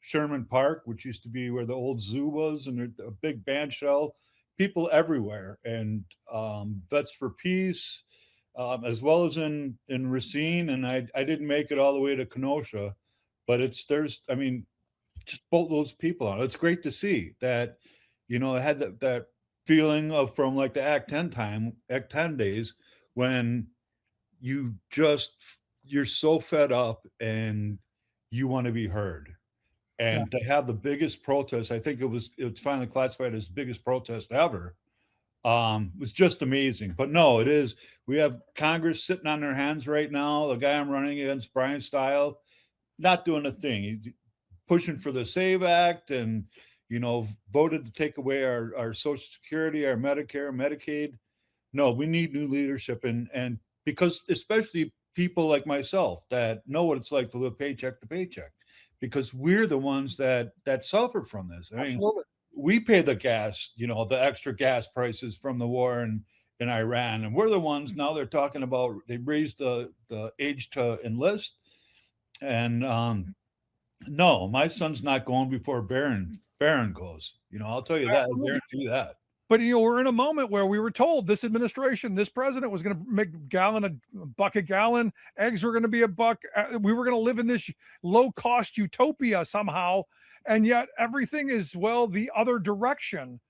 Sherman Park, which used to be where the old zoo was, and a big band shell, people everywhere. And Vets for Peace, as well as in Racine. And I didn't make it all the way to Kenosha, but just both those people on it. It's great to see that, I had that feeling of from like the Act 10 days, when you're so fed up and you want to be heard. And to have the biggest protest, I think it's finally classified as the biggest protest ever, was just amazing. But no, it is. We have Congress sitting on their hands right now. The guy I'm running against, Brian Stile, not doing a thing. He's pushing for the SAVE Act and, voted to take away our Social Security, our Medicare, Medicaid. No, we need new leadership, and because especially people like myself that know what it's like to live paycheck to paycheck, because we're the ones that suffer from this. I mean, we pay the gas, the extra gas prices from the war in Iran, and we're the ones now they're talking about. They raised the age to enlist, and no, my son's not going before Barron goes. I'll tell you that. I guarantee that. But we're in a moment where we were told this administration, this president was going to make a buck a gallon. Eggs were going to be a buck. We were going to live in this low-cost utopia somehow, and yet everything is the other direction.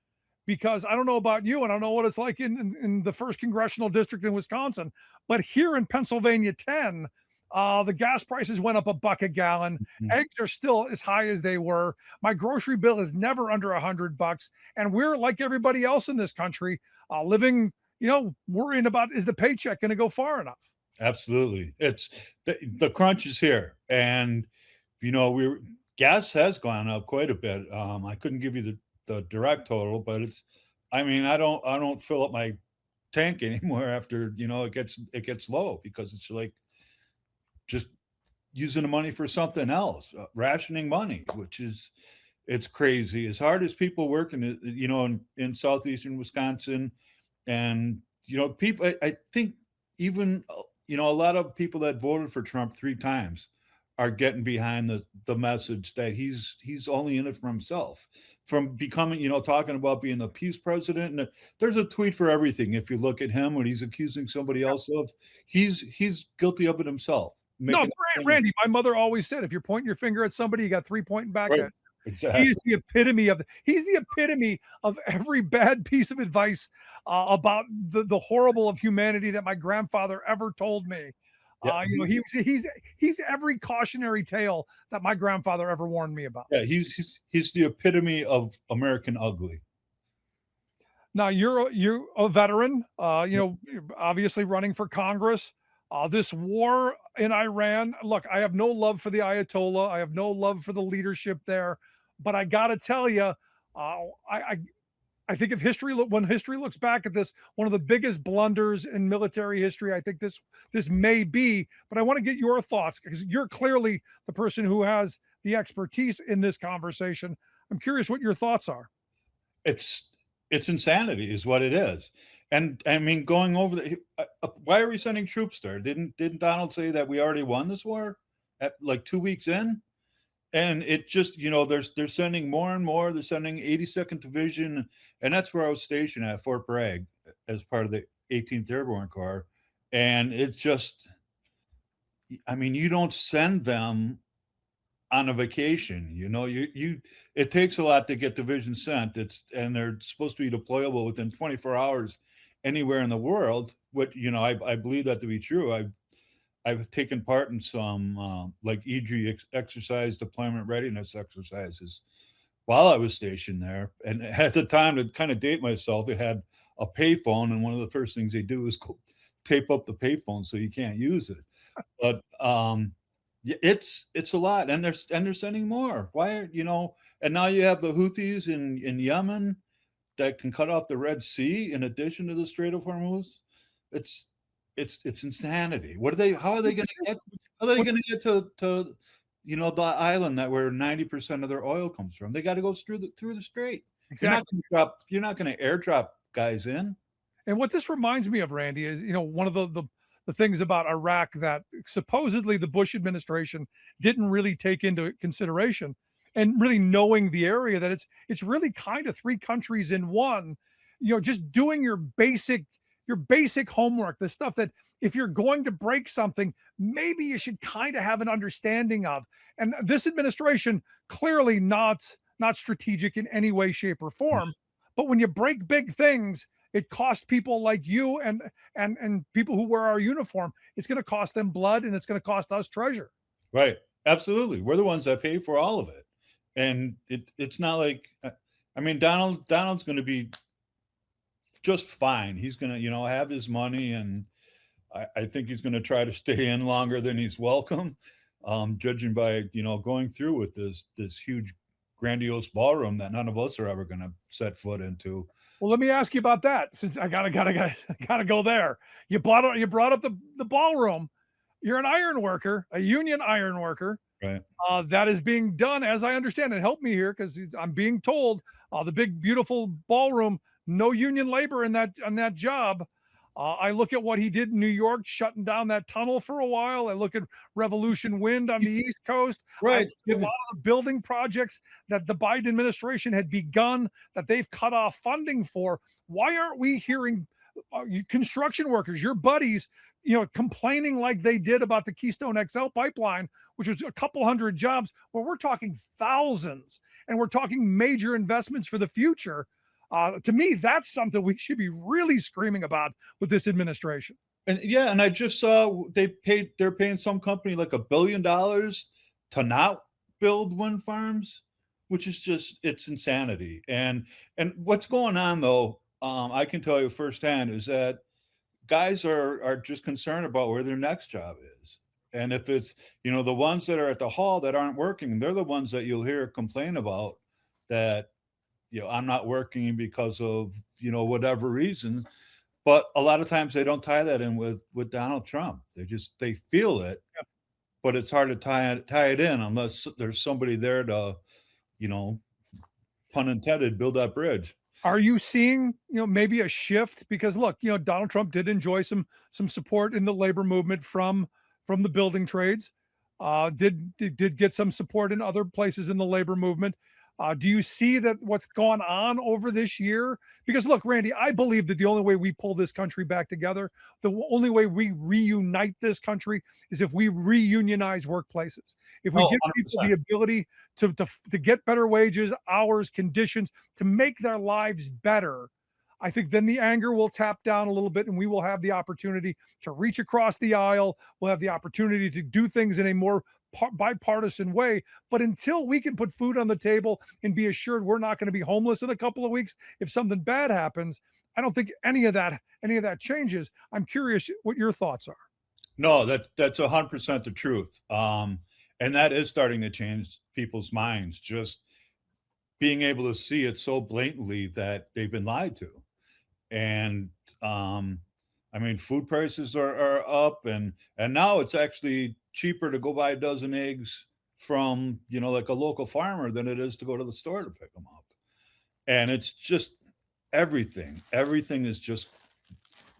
Because I don't know about you, and I don't know what it's like in the 1st congressional district in Wisconsin, but here in Pennsylvania 10, The gas prices went up $1 a gallon. Mhm. Eggs are still as high as they were. My grocery bill is never under $100, and we're like everybody else in this country, living, worrying about, is the paycheck going to go far enough? Absolutely. It's the crunch is here. And, gas has gone up quite a bit. I couldn't give you the direct total, but I don't fill up my tank anymore after, it gets low, because it's like just using the money for something else, rationing money, it's crazy. As hard as people work in southeastern Wisconsin, and, people, I think even, a lot of people that voted for Trump 3 times are getting behind the message that he's only in it for himself, from becoming, talking about being the peace president. And there's a tweet for everything. If you look at him, when he's accusing somebody else of, he's guilty of it himself. No, Randy, my mother always said, if you're pointing your finger at somebody, you got 3 pointing back Right. at. Exactly. He's the epitome of every bad piece of advice about the horrible of humanity that my grandfather ever told me. Yeah. He's every cautionary tale that my grandfather ever warned me about. Yeah, he's the epitome of American ugly. Now you're a veteran, you're obviously running for Congress. This war in Iran, look, I have no love for the Ayatollah. I have no love for the leadership there, but I got to tell you, I think when history looks back at this, one of the biggest blunders in military history, I think this may be. But I want to get your thoughts, because you're clearly the person who has the expertise in this conversation. I'm curious what your thoughts are. It's insanity, is what it is. And I mean, going over why are we sending troops there? Didn't Donald say that we already won this war at like 2 weeks in? And it just, they're sending more and more. They're sending 82nd Division, and that's where I was stationed at, Fort Bragg, as part of the 18th Airborne Corps. And it's just, you don't send them on a vacation. It takes a lot to get division sent. And they're supposed to be deployable within 24 hours anywhere in the world. What I believe that to be true. I've taken part in some like EG exercise, deployment readiness exercises, while I was stationed there. And at the time, to kind of date myself, it had a payphone, and one of the first things they do is tape up the payphone so you can't use it. But it's a lot, and they're sending more. Why, and now you have the Houthis in Yemen that can cut off the Red Sea in addition to the Strait of Hormuz. It's insanity. How are they going to get to the island that where 90% of their oil comes from? They got to go through the strait. Exactly. You're not going to airdrop guys in. And what this reminds me of, Randy, is one of the things about Iraq that supposedly the Bush administration didn't really take into consideration, and really knowing the area, that it's really kind of 3 countries in one. Just doing your basic homework, the stuff that if you're going to break something, maybe you should kind of have an understanding of. And this administration, clearly not strategic in any way, shape, or form. But when you break big things, it costs people like you and people who wear our uniform. It's going to cost them blood, and it's going to cost us treasure. Right. Absolutely. We're the ones that pay for all of it. And it's not like, Donald's going to be just fine. He's going to, have his money, and I think he's going to try to stay in longer than he's welcome, judging by, going through with this huge, grandiose ballroom that none of us are ever going to set foot into. Well, let me ask you about that, since I gotta go there. You brought up the ballroom. You're an iron worker, a union iron worker. Right. That is being done, as I understand it. Help me here, because I'm being told the big, beautiful ballroom, no union labor on that job. I look at what he did in New York, shutting down that tunnel for a while. I look at Revolution Wind on the East Coast. Right. A lot of the building projects that the Biden administration had begun, that they've cut off funding for. Why aren't we hearing construction workers, your buddies, complaining like they did about the Keystone XL pipeline, which was a couple hundred jobs, where we're talking thousands, and we're talking major investments for the future? To me, that's something we should be really screaming about with this administration. And yeah, and I just saw they're paying some company like $1 billion to not build wind farms, which is just it's insanity. And what's going on though, I can tell you firsthand is that guys are just concerned about where their next job is. And if it's, the ones that are at the hall that aren't working, they're the ones that you'll hear complain about that, I'm not working because of, whatever reason. But a lot of times they don't tie that in with Donald Trump. They feel it, but it's hard to tie it in unless there's somebody there to, pun intended, build that bridge. Are you seeing, maybe a shift? Because look, Donald Trump did enjoy some support in the labor movement from the building trades. Did get some support in other places in the labor movement. Do you see that what's gone on over this year? Because look, Randy, I believe that the only way we pull this country back together, the only way we reunite this country is if we reunionize workplaces. If we give 100%. people the ability to get better wages, hours, conditions, to make their lives better, I think then the anger will tap down a little bit and we will have the opportunity to reach across the aisle. We'll have the opportunity to do things in a more bipartisan way. But until we can put food on the table and be assured we're not going to be homeless in a couple of weeks if something bad happens, I don't think any of that changes. I'm curious what your thoughts are. No, that's 100% the truth. And that is starting to change people's minds, just being able to see it so blatantly that they've been lied to. And food prices are up, and now it's actually cheaper to go buy a dozen eggs from, like a local farmer than it is to go to the store to pick them up. And it's just everything has just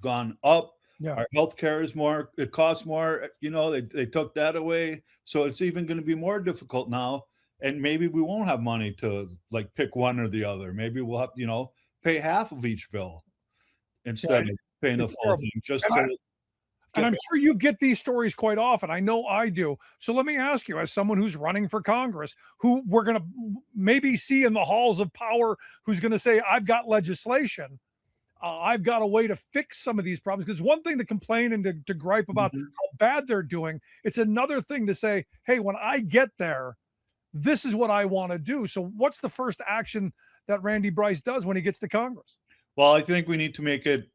gone up. Yeah. Our healthcare is more, it costs more, they took that away. So it's even going to be more difficult now. And maybe we won't have money to like pick one or the other. Maybe we'll have, pay half of each bill instead of paying the full thing. And I'm sure you get these stories quite often. I know I do. So let me ask you, as someone who's running for Congress, who we're going to maybe see in the halls of power, who's going to say, I've got legislation. I've got a way to fix some of these problems. Because one thing to complain and to gripe about how bad they're doing. It's another thing to say, hey, when I get there, this is what I want to do. So what's the first action that Randy Bryce does when he gets to Congress? Well, I think we need to make it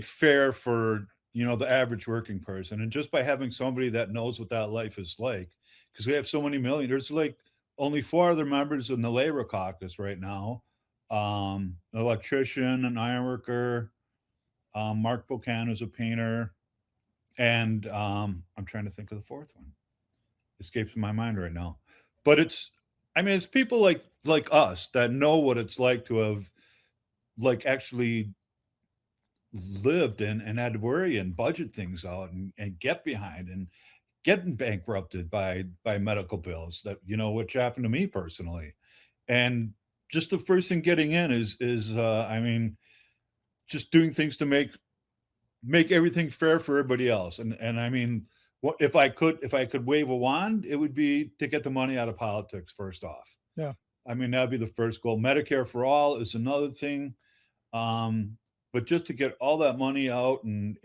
fair for, the average working person. And just by having somebody that knows what that life is like, because we have so many million, there's like only 4 other members in the labor caucus right now. An electrician, an ironworker, Mark Bocan is a painter. And I'm trying to think of the fourth one. Escapes my mind right now. But it's people like us that know what it's like to have like actually lived and had to worry and budget things out and get behind and getting bankrupted by medical bills that, which happened to me personally. And just the first thing getting in is just doing things to make everything fair for everybody else. And if I could wave a wand, it would be to get the money out of politics first off. Yeah. That'd be the first goal. Medicare for all is another thing. But just to get all that money out and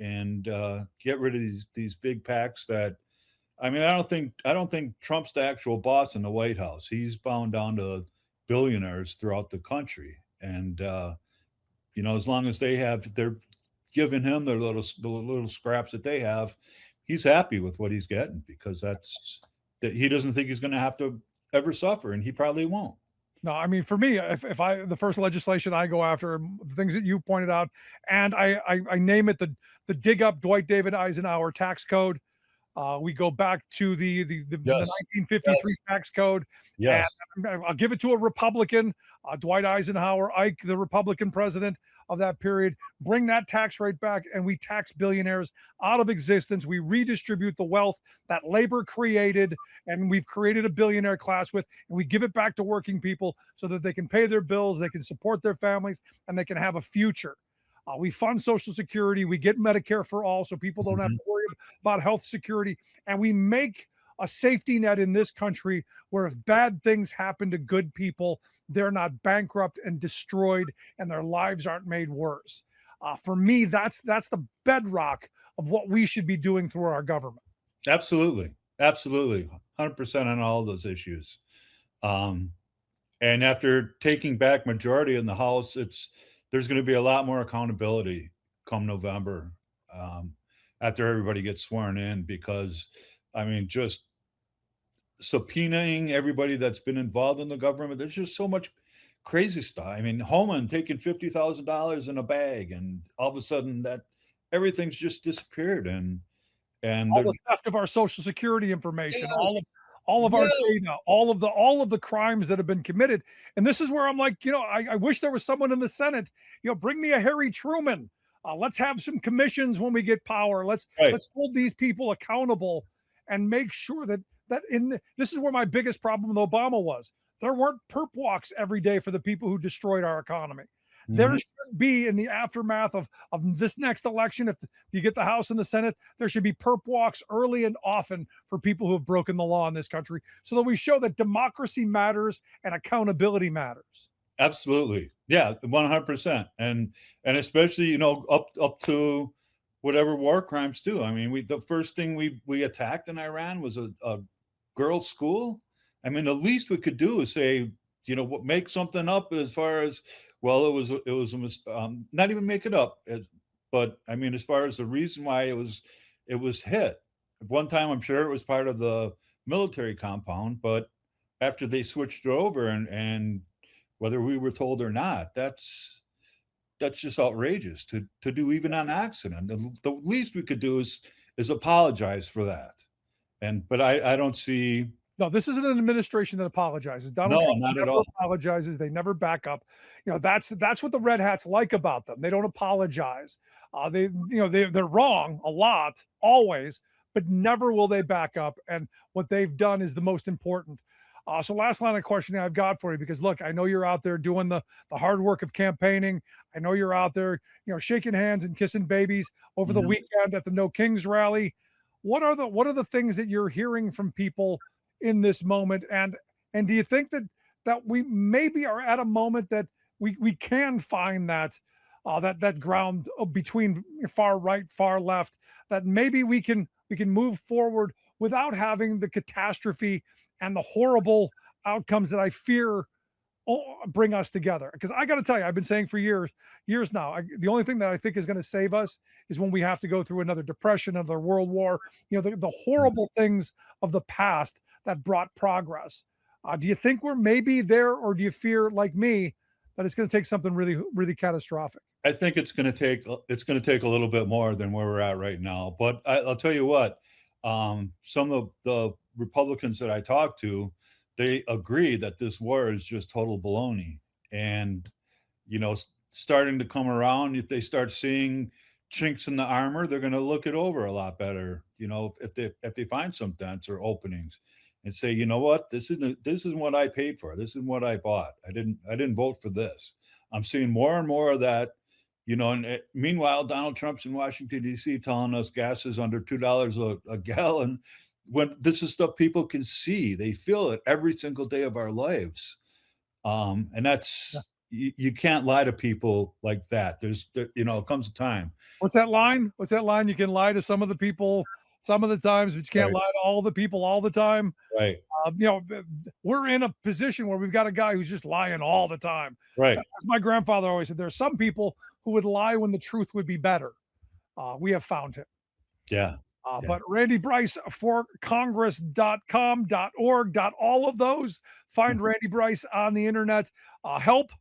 get rid of these big PACs that, I don't think Trump's the actual boss in the White House. He's bound down to billionaires throughout the country. And, as long as they're giving him the little scraps that they have, he's happy with what he's getting because that he doesn't think he's going to have to ever suffer, and he probably won't. No, for me, if the first legislation I go after, the things that you pointed out, and I name it the dig up Dwight David Eisenhower tax code. We go back to the 1953 tax code. Yes. And I'll give it to a Republican, Dwight Eisenhower, Ike, the Republican president of that period. Bring that tax rate back, and we tax billionaires out of existence. We redistribute the wealth that labor created, and we've created a billionaire class with, and we give it back to working people so that they can pay their bills, they can support their families, and they can have a future. We fund Social Security. We get Medicare for all so people don't have to worry about health security. And we make a safety net in this country where if bad things happen to good people, they're not bankrupt and destroyed and their lives aren't made worse. For me, that's the bedrock of what we should be doing through our government. Absolutely. 100% on all of those issues. And after taking back majority in the House, there's going to be a lot more accountability come November, after everybody gets sworn in, because I mean, just subpoenaing everybody that's been involved in the government. There's just so much crazy stuff. I mean, Holman taking $50,000 in a bag, and all of a sudden that everything's just disappeared, and all the theft of our Social Security information, Yes. all of our data, all of the crimes that have been committed. And this is where I'm like, I wish there was someone in the Senate, bring me a Harry Truman. Let's have some commissions when we get power. Let's hold these people accountable and make sure that this is where my biggest problem with Obama was. There weren't perp walks every day for the people who destroyed our economy. There should be, in the aftermath of this next election, if you get the House and the Senate, there should be perp walks early and often for people who have broken the law in this country, so that we show that democracy matters and accountability matters. Absolutely. Yeah, 100%. And especially, up to whatever war crimes too. I mean, the first thing we attacked in Iran was a girls' school. I mean, the least we could do is say, make something up as far as, well, it was not even make it up, but I mean, as far as the reason why it was hit. At one time, I'm sure it was part of the military compound, but after they switched it over, and whether we were told or not, that's just outrageous to do, even on accident. The least we could do is apologize for that. But I don't see. No, this isn't an administration that apologizes. Donald Trump never apologizes. They never back up. That's what the red hats like about them. They don't apologize. They're wrong a lot, always, but never will they back up. And what they've done is the most important. So last line of questioning I've got for you, because look, I know you're out there doing the hard work of campaigning. I know you're out there, shaking hands and kissing babies over the weekend at the No Kings rally. What are the things that you're hearing from people in this moment? And do you think that we maybe are at a moment that we can find that ground between far right, far left, that maybe we can move forward without having the catastrophe and the horrible outcomes that I fear bring us together? Because I got to tell you, I've been saying for years now, the only thing that I think is going to save us is when we have to go through another depression, another world war, the horrible things of the past that brought progress. Do you think we're maybe there, or do you fear, like me, that it's going to take something really, really catastrophic? I think it's going to take a little bit more than where we're at right now. But I'll tell you what, some of the Republicans that I talk to, they agree that this war is just total baloney. And, starting to come around, if they start seeing chinks in the armor, they're going to look it over a lot better, if they find some dents or openings, and say, you know what, this isn't what I paid for. This isn't what I bought. I didn't vote for this. I'm seeing more and more of that, and meanwhile, Donald Trump's in Washington, D.C. telling us gas is under $2 a gallon, when this is stuff people can see. They feel it every single day of our lives. And that's, you can't lie to people like that. It comes a time. What's that line? You can lie to some of the people some of the times, but you can't lie to all the people all the time. Right. We're in a position where we've got a guy who's just lying all the time. Right. As my grandfather always said, there are some people who would lie when the truth would be better. We have found him. Yeah. But Randy Bryce for Congress.com, .org, all of those. Find Randy Bryce on the internet. Help.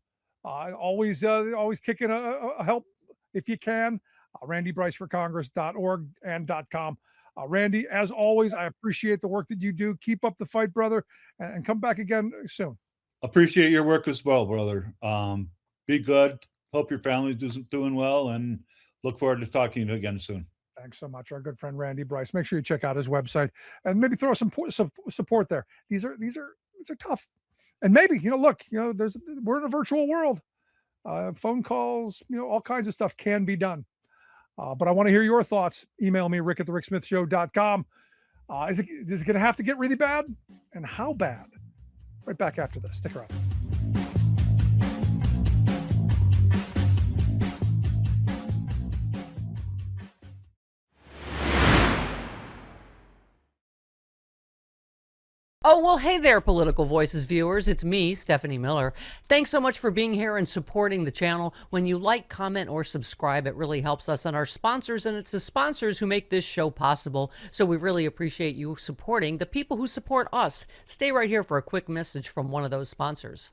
Always kicking a help if you can. Randy Bryce for Congress.org and .com. Randy, as always, I appreciate the work that you do. Keep up the fight, brother, and come back again soon. Appreciate your work as well, brother. Be good. Hope your family's doing well, and look forward to talking to you again soon. Thanks so much, our good friend Randy Bryce. Make sure you check out his website and maybe throw some support there. These are tough, and maybe we're in a virtual world. Phone calls, all kinds of stuff can be done. But I want to hear your thoughts. Email me, rick@thericksmithshow.com. Is it going to have to get really bad? And how bad? Right back after this. Stick around. Oh, well, hey there, Political Voices viewers. It's me, Stephanie Miller. Thanks so much for being here and supporting the channel. When you like, comment, or subscribe, it really helps us and our sponsors, and it's the sponsors who make this show possible. So we really appreciate you supporting the people who support us. Stay right here for a quick message from one of those sponsors.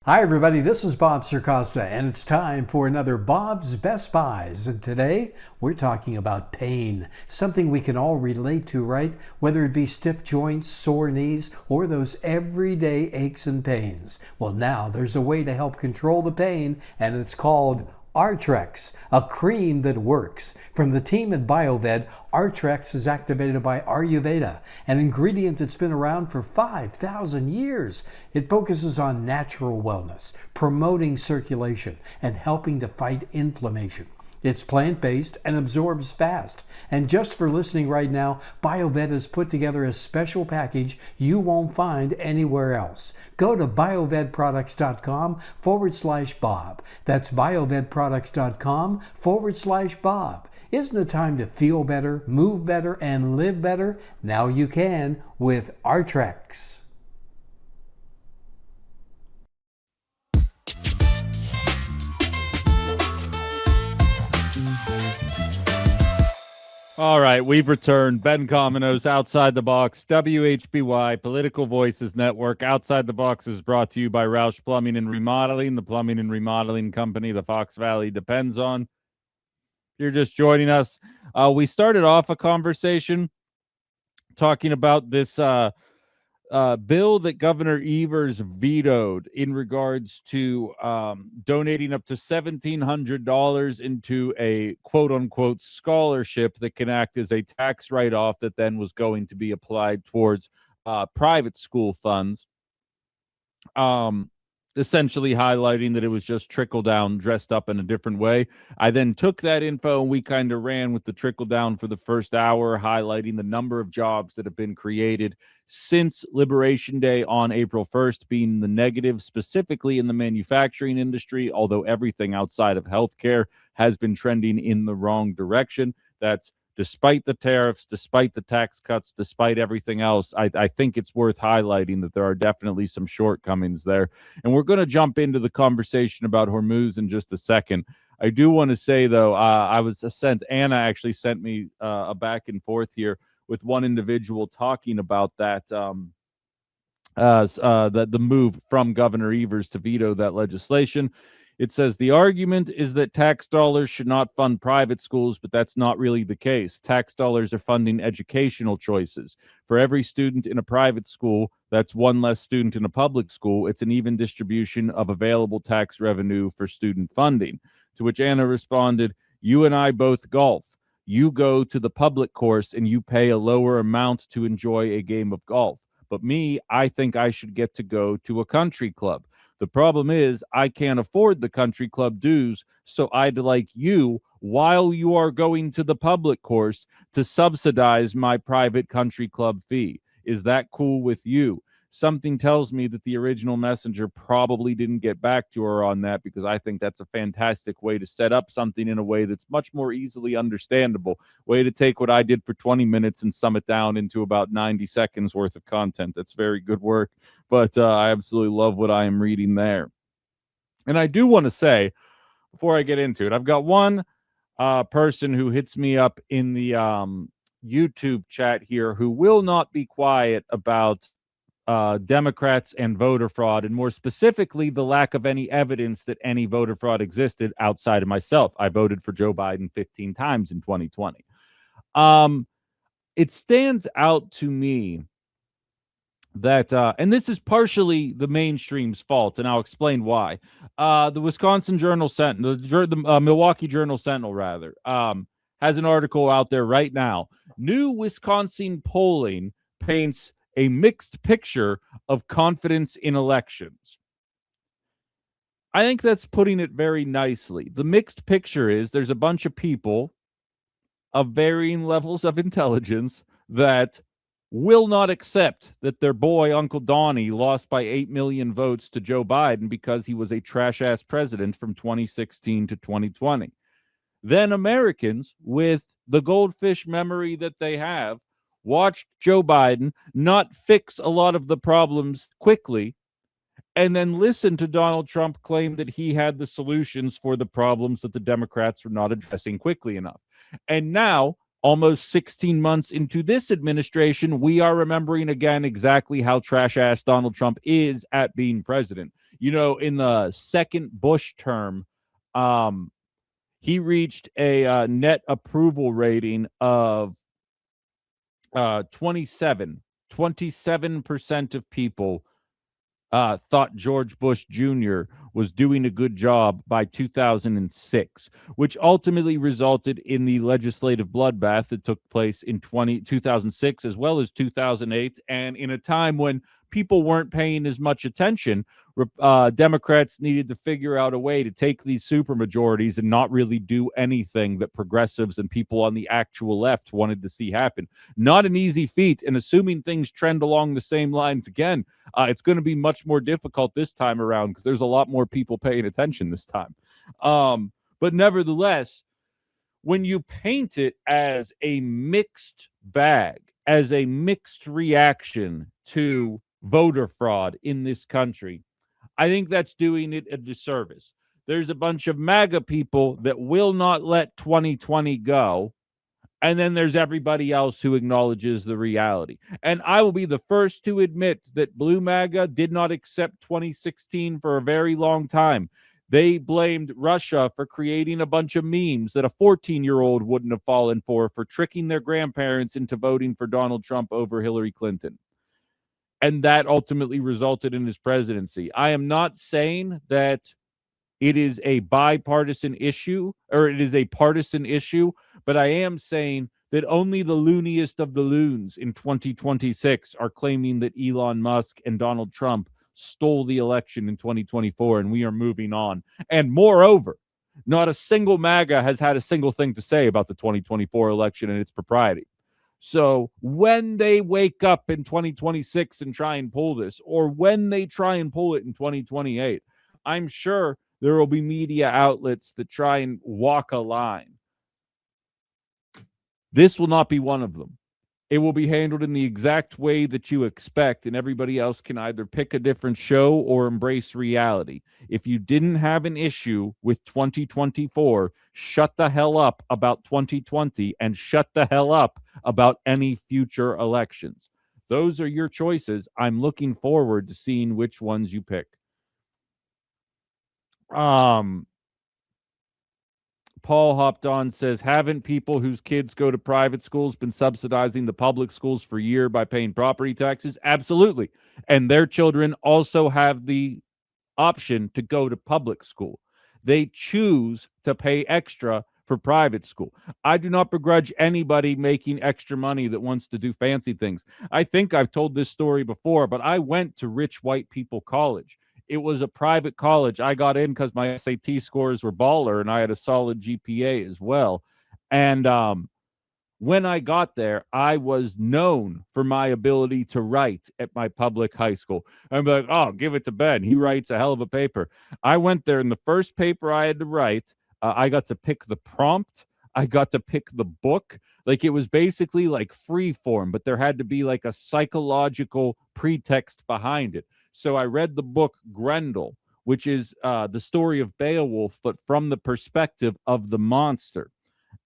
Hi everybody, this is Bob Circosta, and it's time for another Bob's Best Buys. And today we're talking about pain, something we can all relate to, right? Whether it be stiff joints, sore knees, or those everyday aches and pains. Well, now there's a way to help control the pain, and it's called Artrex, a cream that works. From the team at BioVed, Artrex is activated by Ayurveda, an ingredient that's been around for 5,000 years. It focuses on natural wellness, promoting circulation, and helping to fight inflammation. It's plant-based and absorbs fast. And just for listening right now, BioVed has put together a special package you won't find anywhere else. Go to biovedproducts.com/Bob. That's biovedproducts.com/Bob. Isn't it time to feel better, move better, and live better? Now you can with Artrex. All right, we've returned. Ben Cominos, Outside the Box, WHBY, Political Voices Network. Outside the Box is brought to you by Roush Plumbing and Remodeling, the plumbing and remodeling company the Fox Valley depends on. If you're just joining us, we started off a conversation talking about this bill that Governor Evers vetoed in regards to donating up to $1,700 into a quote-unquote scholarship that can act as a tax write-off that then was going to be applied towards private school funds, essentially highlighting that it was just trickle-down dressed up in a different way. I then took that info and we kind of ran with the trickle-down for the first hour, highlighting the number of jobs that have been created since Liberation Day on April 1st, being the negative, specifically in the manufacturing industry, although everything outside of healthcare has been trending in the wrong direction. That's despite the tariffs, despite the tax cuts, despite everything else. I think it's worth highlighting that there are definitely some shortcomings there. And we're going to jump into the conversation about Hormuz in just a second. I do want to say, though, Anna actually sent me a back and forth here with one individual talking about that, the move from Governor Evers to veto that legislation. It says the argument is that tax dollars should not fund private schools, but that's not really the case. Tax dollars are funding educational choices. For every student in a private school, that's one less student in a public school. It's an even distribution of available tax revenue for student funding. To which Anna responded, "You and I both golf. You go to the public course and you pay a lower amount to enjoy a game of golf. But me, I think I should get to go to a country club. The problem is I can't afford the country club dues, so I'd like you, while you are going to the public course, to subsidize my private country club fee. Is that cool with you?" Something tells me that the original messenger probably didn't get back to her on that, because I think that's a fantastic way to set up something in a way that's much more easily understandable. Way to take what I did for 20 minutes and sum it down into about 90 seconds worth of content. That's very good work, but I absolutely love what I am reading there. And I do want to say, before I get into it, I've got one person who hits me up in the YouTube chat here who will not be quiet about Democrats and voter fraud, and more specifically, the lack of any evidence that any voter fraud existed outside of myself. I voted for Joe Biden 15 times in 2020. It stands out to me that, and this is partially the mainstream's fault, and I'll explain why. The Wisconsin Journal Sentinel, the Milwaukee Journal Sentinel, rather, has an article out there right now. New Wisconsin polling paints a mixed picture of confidence in elections. I think that's putting it very nicely. The mixed picture is there's a bunch of people of varying levels of intelligence that will not accept that their boy, Uncle Donnie, lost by 8 million votes to Joe Biden because he was a trash-ass president from 2016 to 2020. Then Americans, with the goldfish memory that they have, watched Joe Biden not fix a lot of the problems quickly, and then listened to Donald Trump claim that he had the solutions for the problems that the Democrats were not addressing quickly enough. And now, almost 16 months into this administration, we are remembering again exactly how trash-ass Donald Trump is at being president. You know, in the second Bush term, he reached a net approval rating of 27%. 27% of people thought George Bush Jr. was doing a good job by 2006, which ultimately resulted in the legislative bloodbath that took place in 2006 as well as 2008. And in a time when people weren't paying as much attention, Democrats needed to figure out a way to take these supermajorities and not really do anything that progressives and people on the actual left wanted to see happen. Not an easy feat, and assuming things trend along the same lines again, it's going to be much more difficult this time around because there's a lot more people paying attention this time. But nevertheless, when you paint it as a mixed bag, as a mixed reaction to voter fraud in this country, I think that's doing it a disservice. There's a bunch of MAGA people that will not let 2020 go. And then there's everybody else who acknowledges the reality. And I will be the first to admit that Blue MAGA did not accept 2016 for a very long time. They blamed Russia for creating a bunch of memes that a 14-year-old wouldn't have fallen for tricking their grandparents into voting for Donald Trump over Hillary Clinton. And that ultimately resulted in his presidency. I am not saying that it is a bipartisan issue or it is a partisan issue, but I am saying that only the looniest of the loons in 2026 are claiming that Elon Musk and Donald Trump stole the election in 2024 and we are moving on. And moreover, not a single MAGA has had a single thing to say about the 2024 election and its propriety. So when they wake up in 2026 and try and pull this, or when they try and pull it in 2028, I'm sure there will be media outlets that try and walk a line. This will not be one of them. It will be handled in the exact way that you expect, and everybody else can either pick a different show or embrace reality. If you didn't have an issue with 2024, shut the hell up about 2020 and shut the hell up about any future elections. Those are your choices. I'm looking forward to seeing which ones you pick. Paul hopped on, says, haven't people whose kids go to private schools been subsidizing the public schools for a year by paying property taxes? Absolutely. And their children also have the option to go to public school. They choose to pay extra for private school. I do not begrudge anybody making extra money that wants to do fancy things. I think I've told this story before, but I went to rich white people college. It was a private college. I got in because my SAT scores were baller and I had a solid GPA as well. And when I got there, I was known for my ability to write at my public high school. I'm like, oh, give it to Ben. He writes a hell of a paper. I went there, and the first paper I had to write, I got to pick the prompt. I got to pick the book. Like, it was basically like free form, but there had to be like a psychological pretext behind it. So I read the book Grendel, which is the story of Beowulf, but from the perspective of the monster.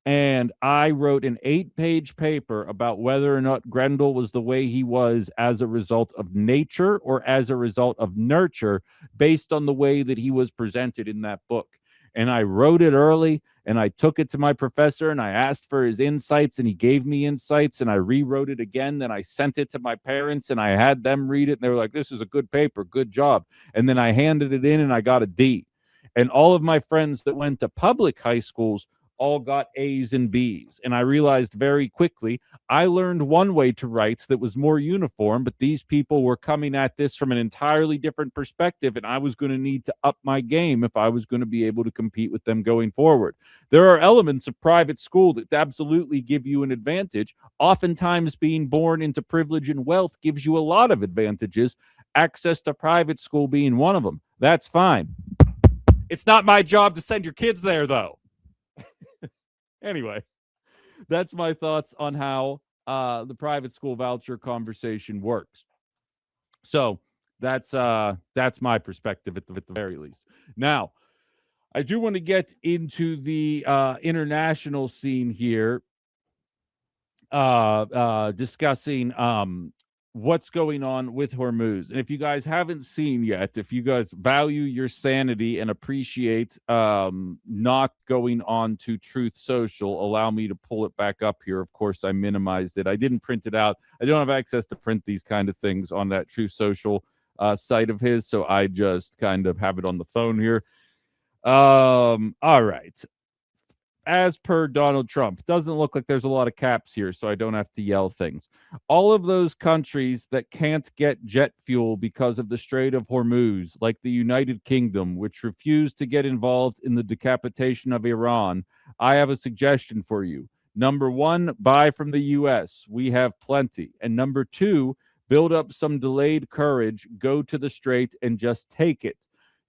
And I wrote an 8-page paper about whether or not Grendel was the way he was as a result of nature or as a result of nurture, based on the way that he was presented in that book. And I wrote it early, and I took it to my professor, and I asked for his insights, and he gave me insights, and I rewrote it again. Then I sent it to my parents, and I had them read it, and they were like, this is a good paper, good job. And then I handed it in, and I got a D. And all of my friends that went to public high schools all got A's and B's. And I realized very quickly I learned one way to write that was more uniform, but these people were coming at this from an entirely different perspective, and I was going to need to up my game if I was going to be able to compete with them going forward. There are elements of private school that absolutely give you an advantage. Oftentimes, being born into privilege and wealth gives you a lot of advantages, access to private school being one of them. That's fine. It's not my job to send your kids there, though. Anyway, that's my thoughts on how the private school voucher conversation works. So that's my perspective at the very least. Now, I do want to get into the international scene here, discussing what's going on with Hormuz. And if you guys haven't seen yet, if you guys value your sanity and appreciate not going on to Truth Social, allow me to pull it back up here. Of course, I minimized it. I didn't print it out. I don't have access to print these kind of things on that Truth Social site of his, so I just kind of have it on the phone here. All right. As per Donald Trump, doesn't look like there's a lot of caps here, so I don't have to yell things. All of those countries that can't get jet fuel because of the Strait of Hormuz, like the United Kingdom, which refused to get involved in the decapitation of Iran, I have a suggestion for you. Number one, buy from the U.S. We have plenty. And number two, build up some delayed courage, go to the Strait and just take it.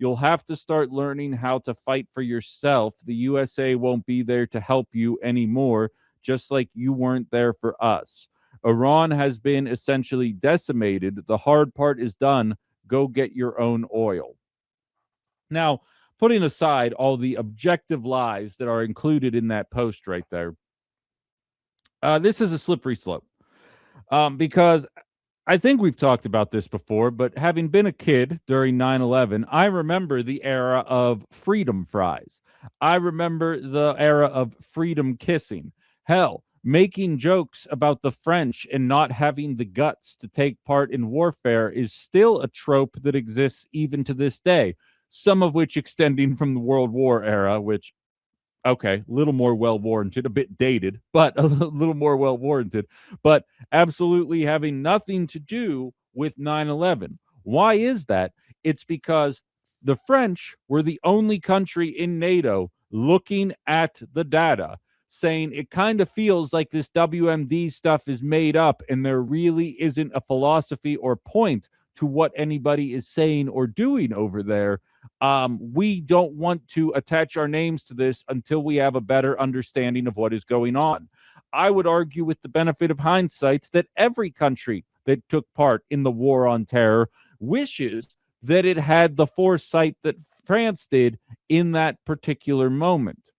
You'll have to start learning how to fight for yourself. The USA won't be there to help you anymore, just like you weren't there for us. Iran has been essentially decimated. The hard part is done. Go get your own oil. Now, putting aside all the objective lies that are included in that post right there, this is a slippery slope. Because I think we've talked about this before, but having been a kid during 9/11, I remember the era of freedom fries. I remember the era of freedom kissing. Hell, making jokes about the French and not having the guts to take part in warfare is still a trope that exists even to this day, some of which extending from the World War era, which, okay, a little more well-warranted, a bit dated, but a little more well-warranted, but absolutely having nothing to do with 9/11. Why is that? It's because the French were the only country in NATO looking at the data, saying it kind of feels like this WMD stuff is made up and there really isn't a philosophy or point to what anybody is saying or doing over there. We don't want to attach our names to this until we have a better understanding of what is going on. I would argue with the benefit of hindsight that every country that took part in the war on terror wishes that it had the foresight that France did in that particular moment.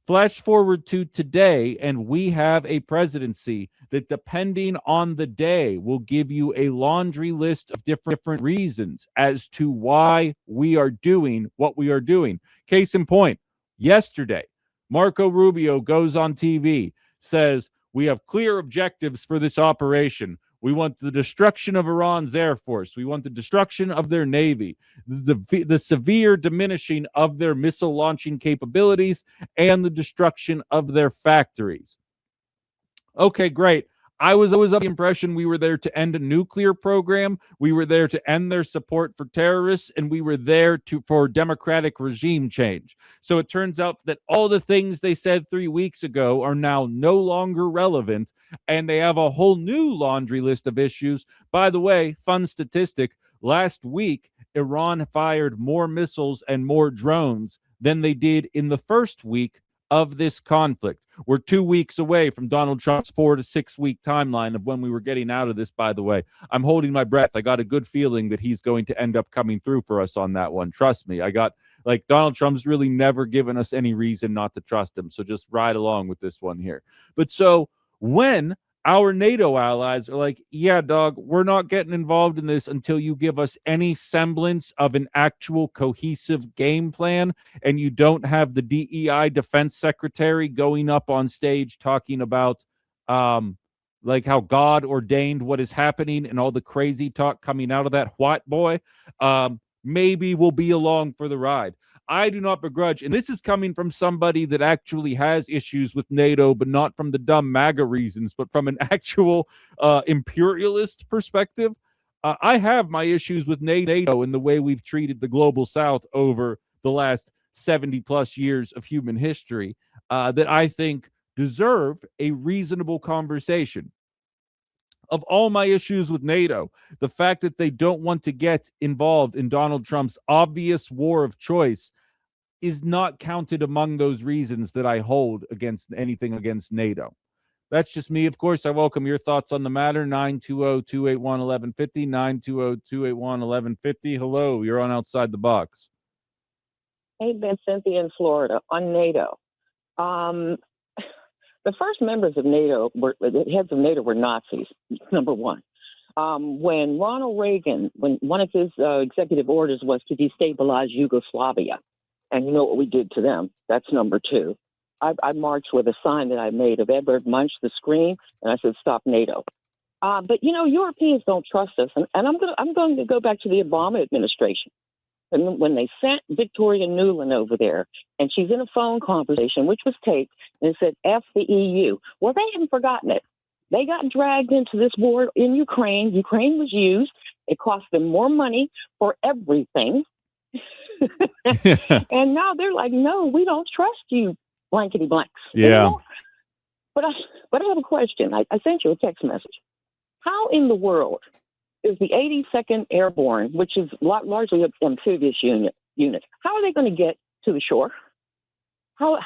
Flash forward to today, and we have a presidency that, depending on the day, will give you a laundry list of different reasons as to why we are doing what we are doing. Case in point, yesterday, Marco Rubio goes on TV, says, we have clear objectives for this operation. We want the destruction of Iran's Air Force. We want the destruction of their Navy, the severe diminishing of their missile launching capabilities, and the destruction of their factories. Okay, great. I was of the impression we were there to end a nuclear program. We were there to end their support for terrorists, and we were there for democratic regime change. So it turns out that all the things they said 3 weeks ago are now no longer relevant, and they have a whole new laundry list of issues. By the way, fun statistic, last week, Iran fired more missiles and more drones than they did in the first week of this conflict. We're 2 weeks away from Donald Trump's 4 to 6 week timeline of when we were getting out of this, by the way. I'm holding my breath. I got a good feeling that he's going to end up coming through for us on that one. Trust me. Donald Trump's really never given us any reason not to trust him. So just ride along with this one here. But so when our NATO allies are like, yeah, dog, we're not getting involved in this until you give us any semblance of an actual cohesive game plan, and you don't have the DEI defense secretary going up on stage talking about how God ordained what is happening and all the crazy talk coming out of that white boy, maybe we'll be along for the ride. I do not begrudge, and this is coming from somebody that actually has issues with NATO, but not from the dumb MAGA reasons, but from an actual imperialist perspective. I have my issues with NATO and the way we've treated the global South over the last 70 plus years of human history that I think deserve a reasonable conversation. Of all my issues with NATO, the fact that they don't want to get involved in Donald Trump's obvious war of choice is not counted among those reasons that I hold against anything against NATO. That's just me. Of course, I welcome your thoughts on the matter. 920-281-1150, 920-281-1150. Hello, you're on Outside the Box. Hey, Ben, Cynthia in Florida on NATO. The first members of NATO, the heads of NATO were Nazis, number one. When Ronald Reagan, when one of his executive orders was to destabilize Yugoslavia, and you know what we did to them, that's number two. I marched with a sign that I made of Edward Munch, the Scream, and I said, "Stop NATO." But you know, Europeans don't trust us, and I'm going to go back to the Obama administration. And when they sent Victoria Nuland over there, and she's in a phone conversation, which was taped, and it said, "F the EU." Well, they haven't forgotten it. They got dragged into this war in Ukraine. Ukraine was used. It cost them more money for everything. And now they're like, "No, we don't trust you, blankety blanks." Yeah. Anymore. But I have a question. I sent you a text message. How in the world is the 82nd Airborne, which is largely an amphibious unit, how are they going to get to the shore? Oh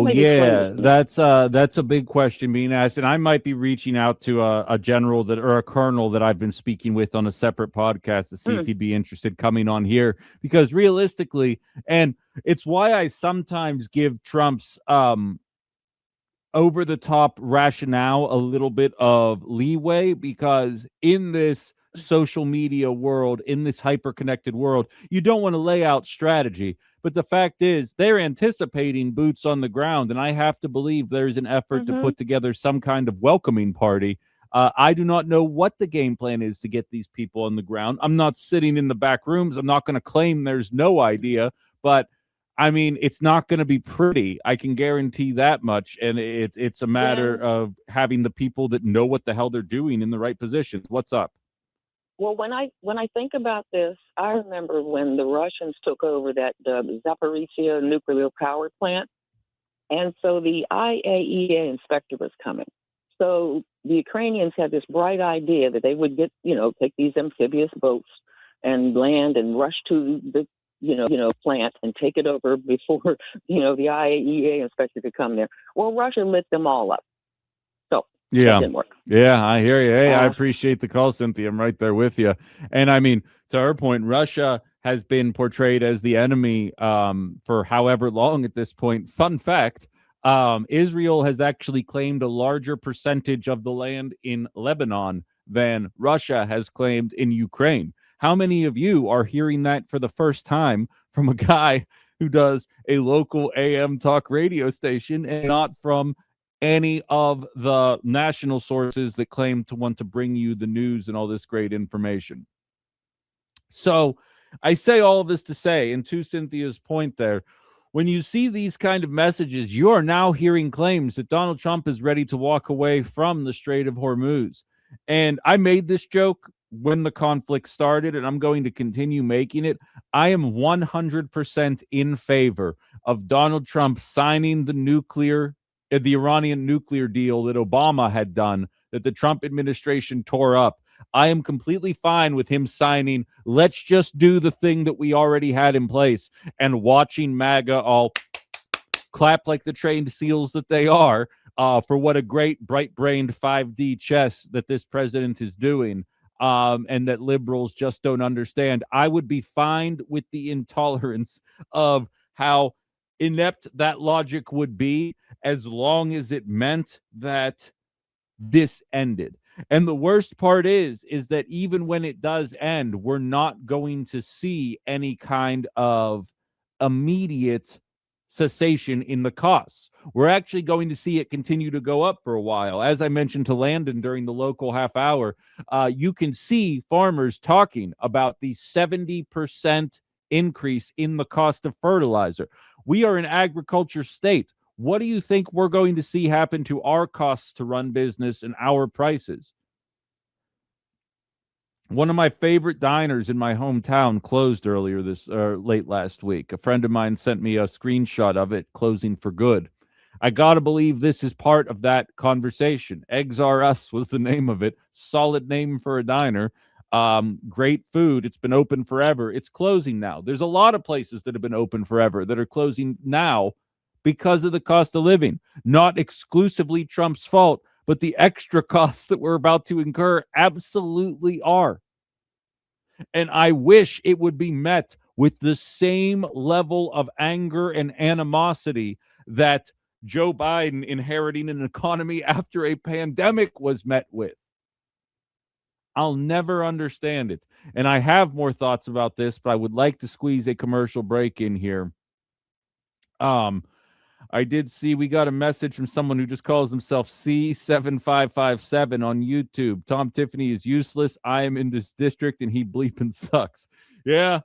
yeah, that's a big question being asked, and I might be reaching out to a general or a colonel that I've been speaking with on a separate podcast to see if he'd be interested coming on here, because realistically, and it's why I sometimes give Trump's over the top rationale a little bit of leeway, because in this social media world, in this hyper-connected world, you don't want to lay out strategy. But the fact is, they're anticipating boots on the ground, and I have to believe there's an effort to put together some kind of welcoming party. I do not know what the game plan is to get these people on the ground. I'm not sitting in the back rooms. I'm not going to claim there's no idea, but I mean, it's not going to be pretty. I can guarantee that much. And it's a matter of having the people that know what the hell they're doing in the right positions. What's up? Well, when I think about this, I remember when the Russians took over that Zaporizhia nuclear power plant, and so the IAEA inspector was coming. So the Ukrainians had this bright idea that they would get, take these amphibious boats and land and rush to the plant and take it over before the IAEA inspector could come there. Well, Russia lit them all up. Yeah. Didn't work. Yeah, I hear you. Hey, I appreciate the call, Cynthia. I'm right there with you. And I mean, to her point, Russia has been portrayed as the enemy for however long at this point. Fun fact, Israel has actually claimed a larger percentage of the land in Lebanon than Russia has claimed in Ukraine. How many of you are hearing that for the first time from a guy who does a local AM talk radio station and not from any of the national sources that claim to want to bring you the news and all this great information? So I say all of this to say, and to Cynthia's point there, when you see these kind of messages, you are now hearing claims that Donald Trump is ready to walk away from the Strait of Hormuz. And I made this joke when the conflict started, and I'm going to continue making it. I am 100% in favor of Donald Trump signing the Iranian nuclear deal that Obama had done, that the Trump administration tore up. I am completely fine with him signing, let's just do the thing that we already had in place, and watching MAGA all clap like the trained seals that they are for what a great, bright-brained 5D chess that this president is doing, and that liberals just don't understand. I would be fine with the intolerance of how inept that logic would be, as long as it meant that this ended. And the worst part is that even when it does end, we're not going to see any kind of immediate cessation in the costs. We're actually going to see it continue to go up for a while. As I mentioned to Landon during the local half hour, you can see farmers talking about the 70% increase in the cost of fertilizer. We are an agriculture state. What do you think we're going to see happen to our costs to run business and our prices? One of my favorite diners in my hometown closed earlier late last week. A friend of mine sent me a screenshot of it closing for good. I gotta believe this is part of that conversation. Eggs R Us was the name of it. Solid name for a diner. Great food. It's been open forever. It's closing now. There's a lot of places that have been open forever that are closing now because of the cost of living. Not exclusively Trump's fault, but the extra costs that we're about to incur absolutely are. And I wish it would be met with the same level of anger and animosity that Joe Biden inheriting an economy after a pandemic was met with. I'll never understand it. And I have more thoughts about this, but I would like to squeeze a commercial break in here. I did see we got a message from someone who just calls himself C7557 on YouTube. Tom Tiffany is useless. I am in this district and he bleeping sucks. Yeah,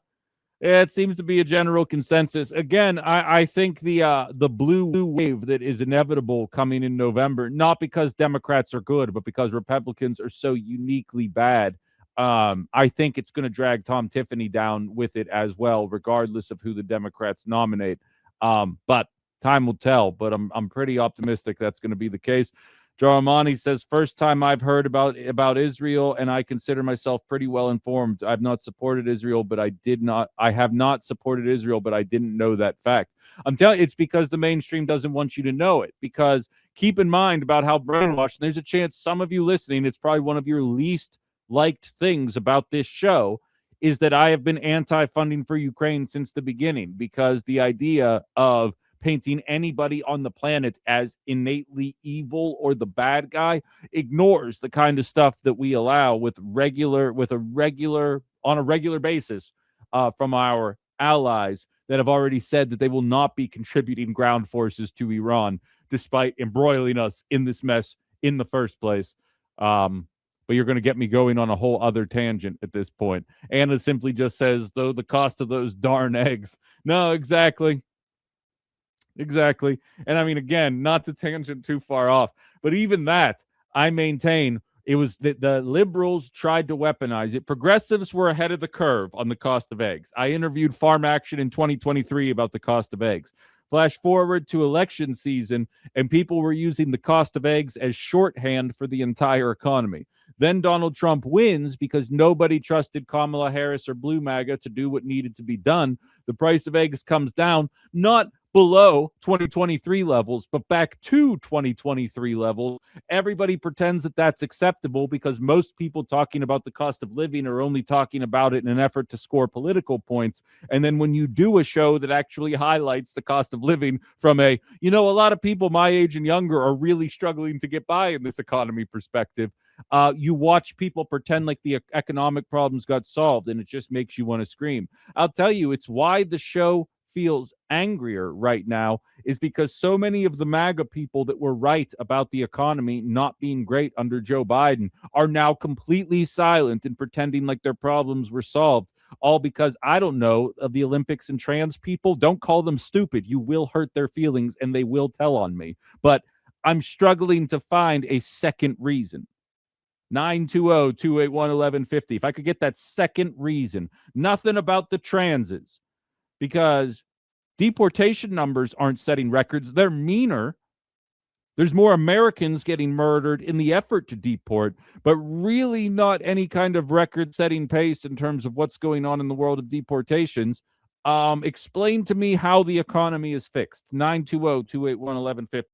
it seems to be a general consensus. Again, I think the blue wave that is inevitable coming in November, not because Democrats are good, but because Republicans are so uniquely bad. I think it's going to drag Tom Tiffany down with it as well, regardless of who the Democrats nominate. But time will tell, but I'm pretty optimistic that's going to be the case. Jaramani says, first time I've heard about Israel, and I consider myself pretty well informed. I've not supported Israel, but I have not supported Israel, but I didn't know that fact. I'm telling you, it's because the mainstream doesn't want you to know it, because keep in mind about how brainwashed, and there's a chance some of you listening, it's probably one of your least liked things about this show, is that I have been anti-funding for Ukraine since the beginning, because the idea of painting anybody on the planet as innately evil or the bad guy ignores the kind of stuff that we allow on a regular basis from our allies that have already said that they will not be contributing ground forces to Iran, despite embroiling us in this mess in the first place. But you're going to get me going on a whole other tangent at this point. Anna simply just says, though, the cost of those darn eggs. No, exactly. Exactly. And I mean, again, not to tangent too far off, but even that, I maintain it was that the liberals tried to weaponize it. Progressives were ahead of the curve on the cost of eggs. I interviewed Farm Action in 2023 about the cost of eggs. Flash forward to election season, and people were using the cost of eggs as shorthand for the entire economy. Then Donald Trump wins because nobody trusted Kamala Harris or Blue MAGA to do what needed to be done. The price of eggs comes down, not below 2023 levels, but back to 2023 levels. Everybody pretends that that's acceptable because most people talking about the cost of living are only talking about it in an effort to score political points. And then when you do a show that actually highlights the cost of living from a lot of people my age and younger are really struggling to get by in this economy perspective, you watch people pretend like the economic problems got solved, and it just makes you want to scream. I'll tell you, it's why the show feels angrier right now, is because so many of the MAGA people that were right about the economy not being great under Joe Biden are now completely silent and pretending like their problems were solved, all because, I don't know, of the Olympics and trans people. Don't call them stupid. You will hurt their feelings, and they will tell on me. But I'm struggling to find a second reason. 920-281-1150. If I could get that second reason. Nothing about the transes, because deportation numbers aren't setting records. They're meaner. There's more Americans getting murdered in the effort to deport, but really not any kind of record-setting pace in terms of what's going on in the world of deportations. Explain to me how the economy is fixed. 920-281-1150.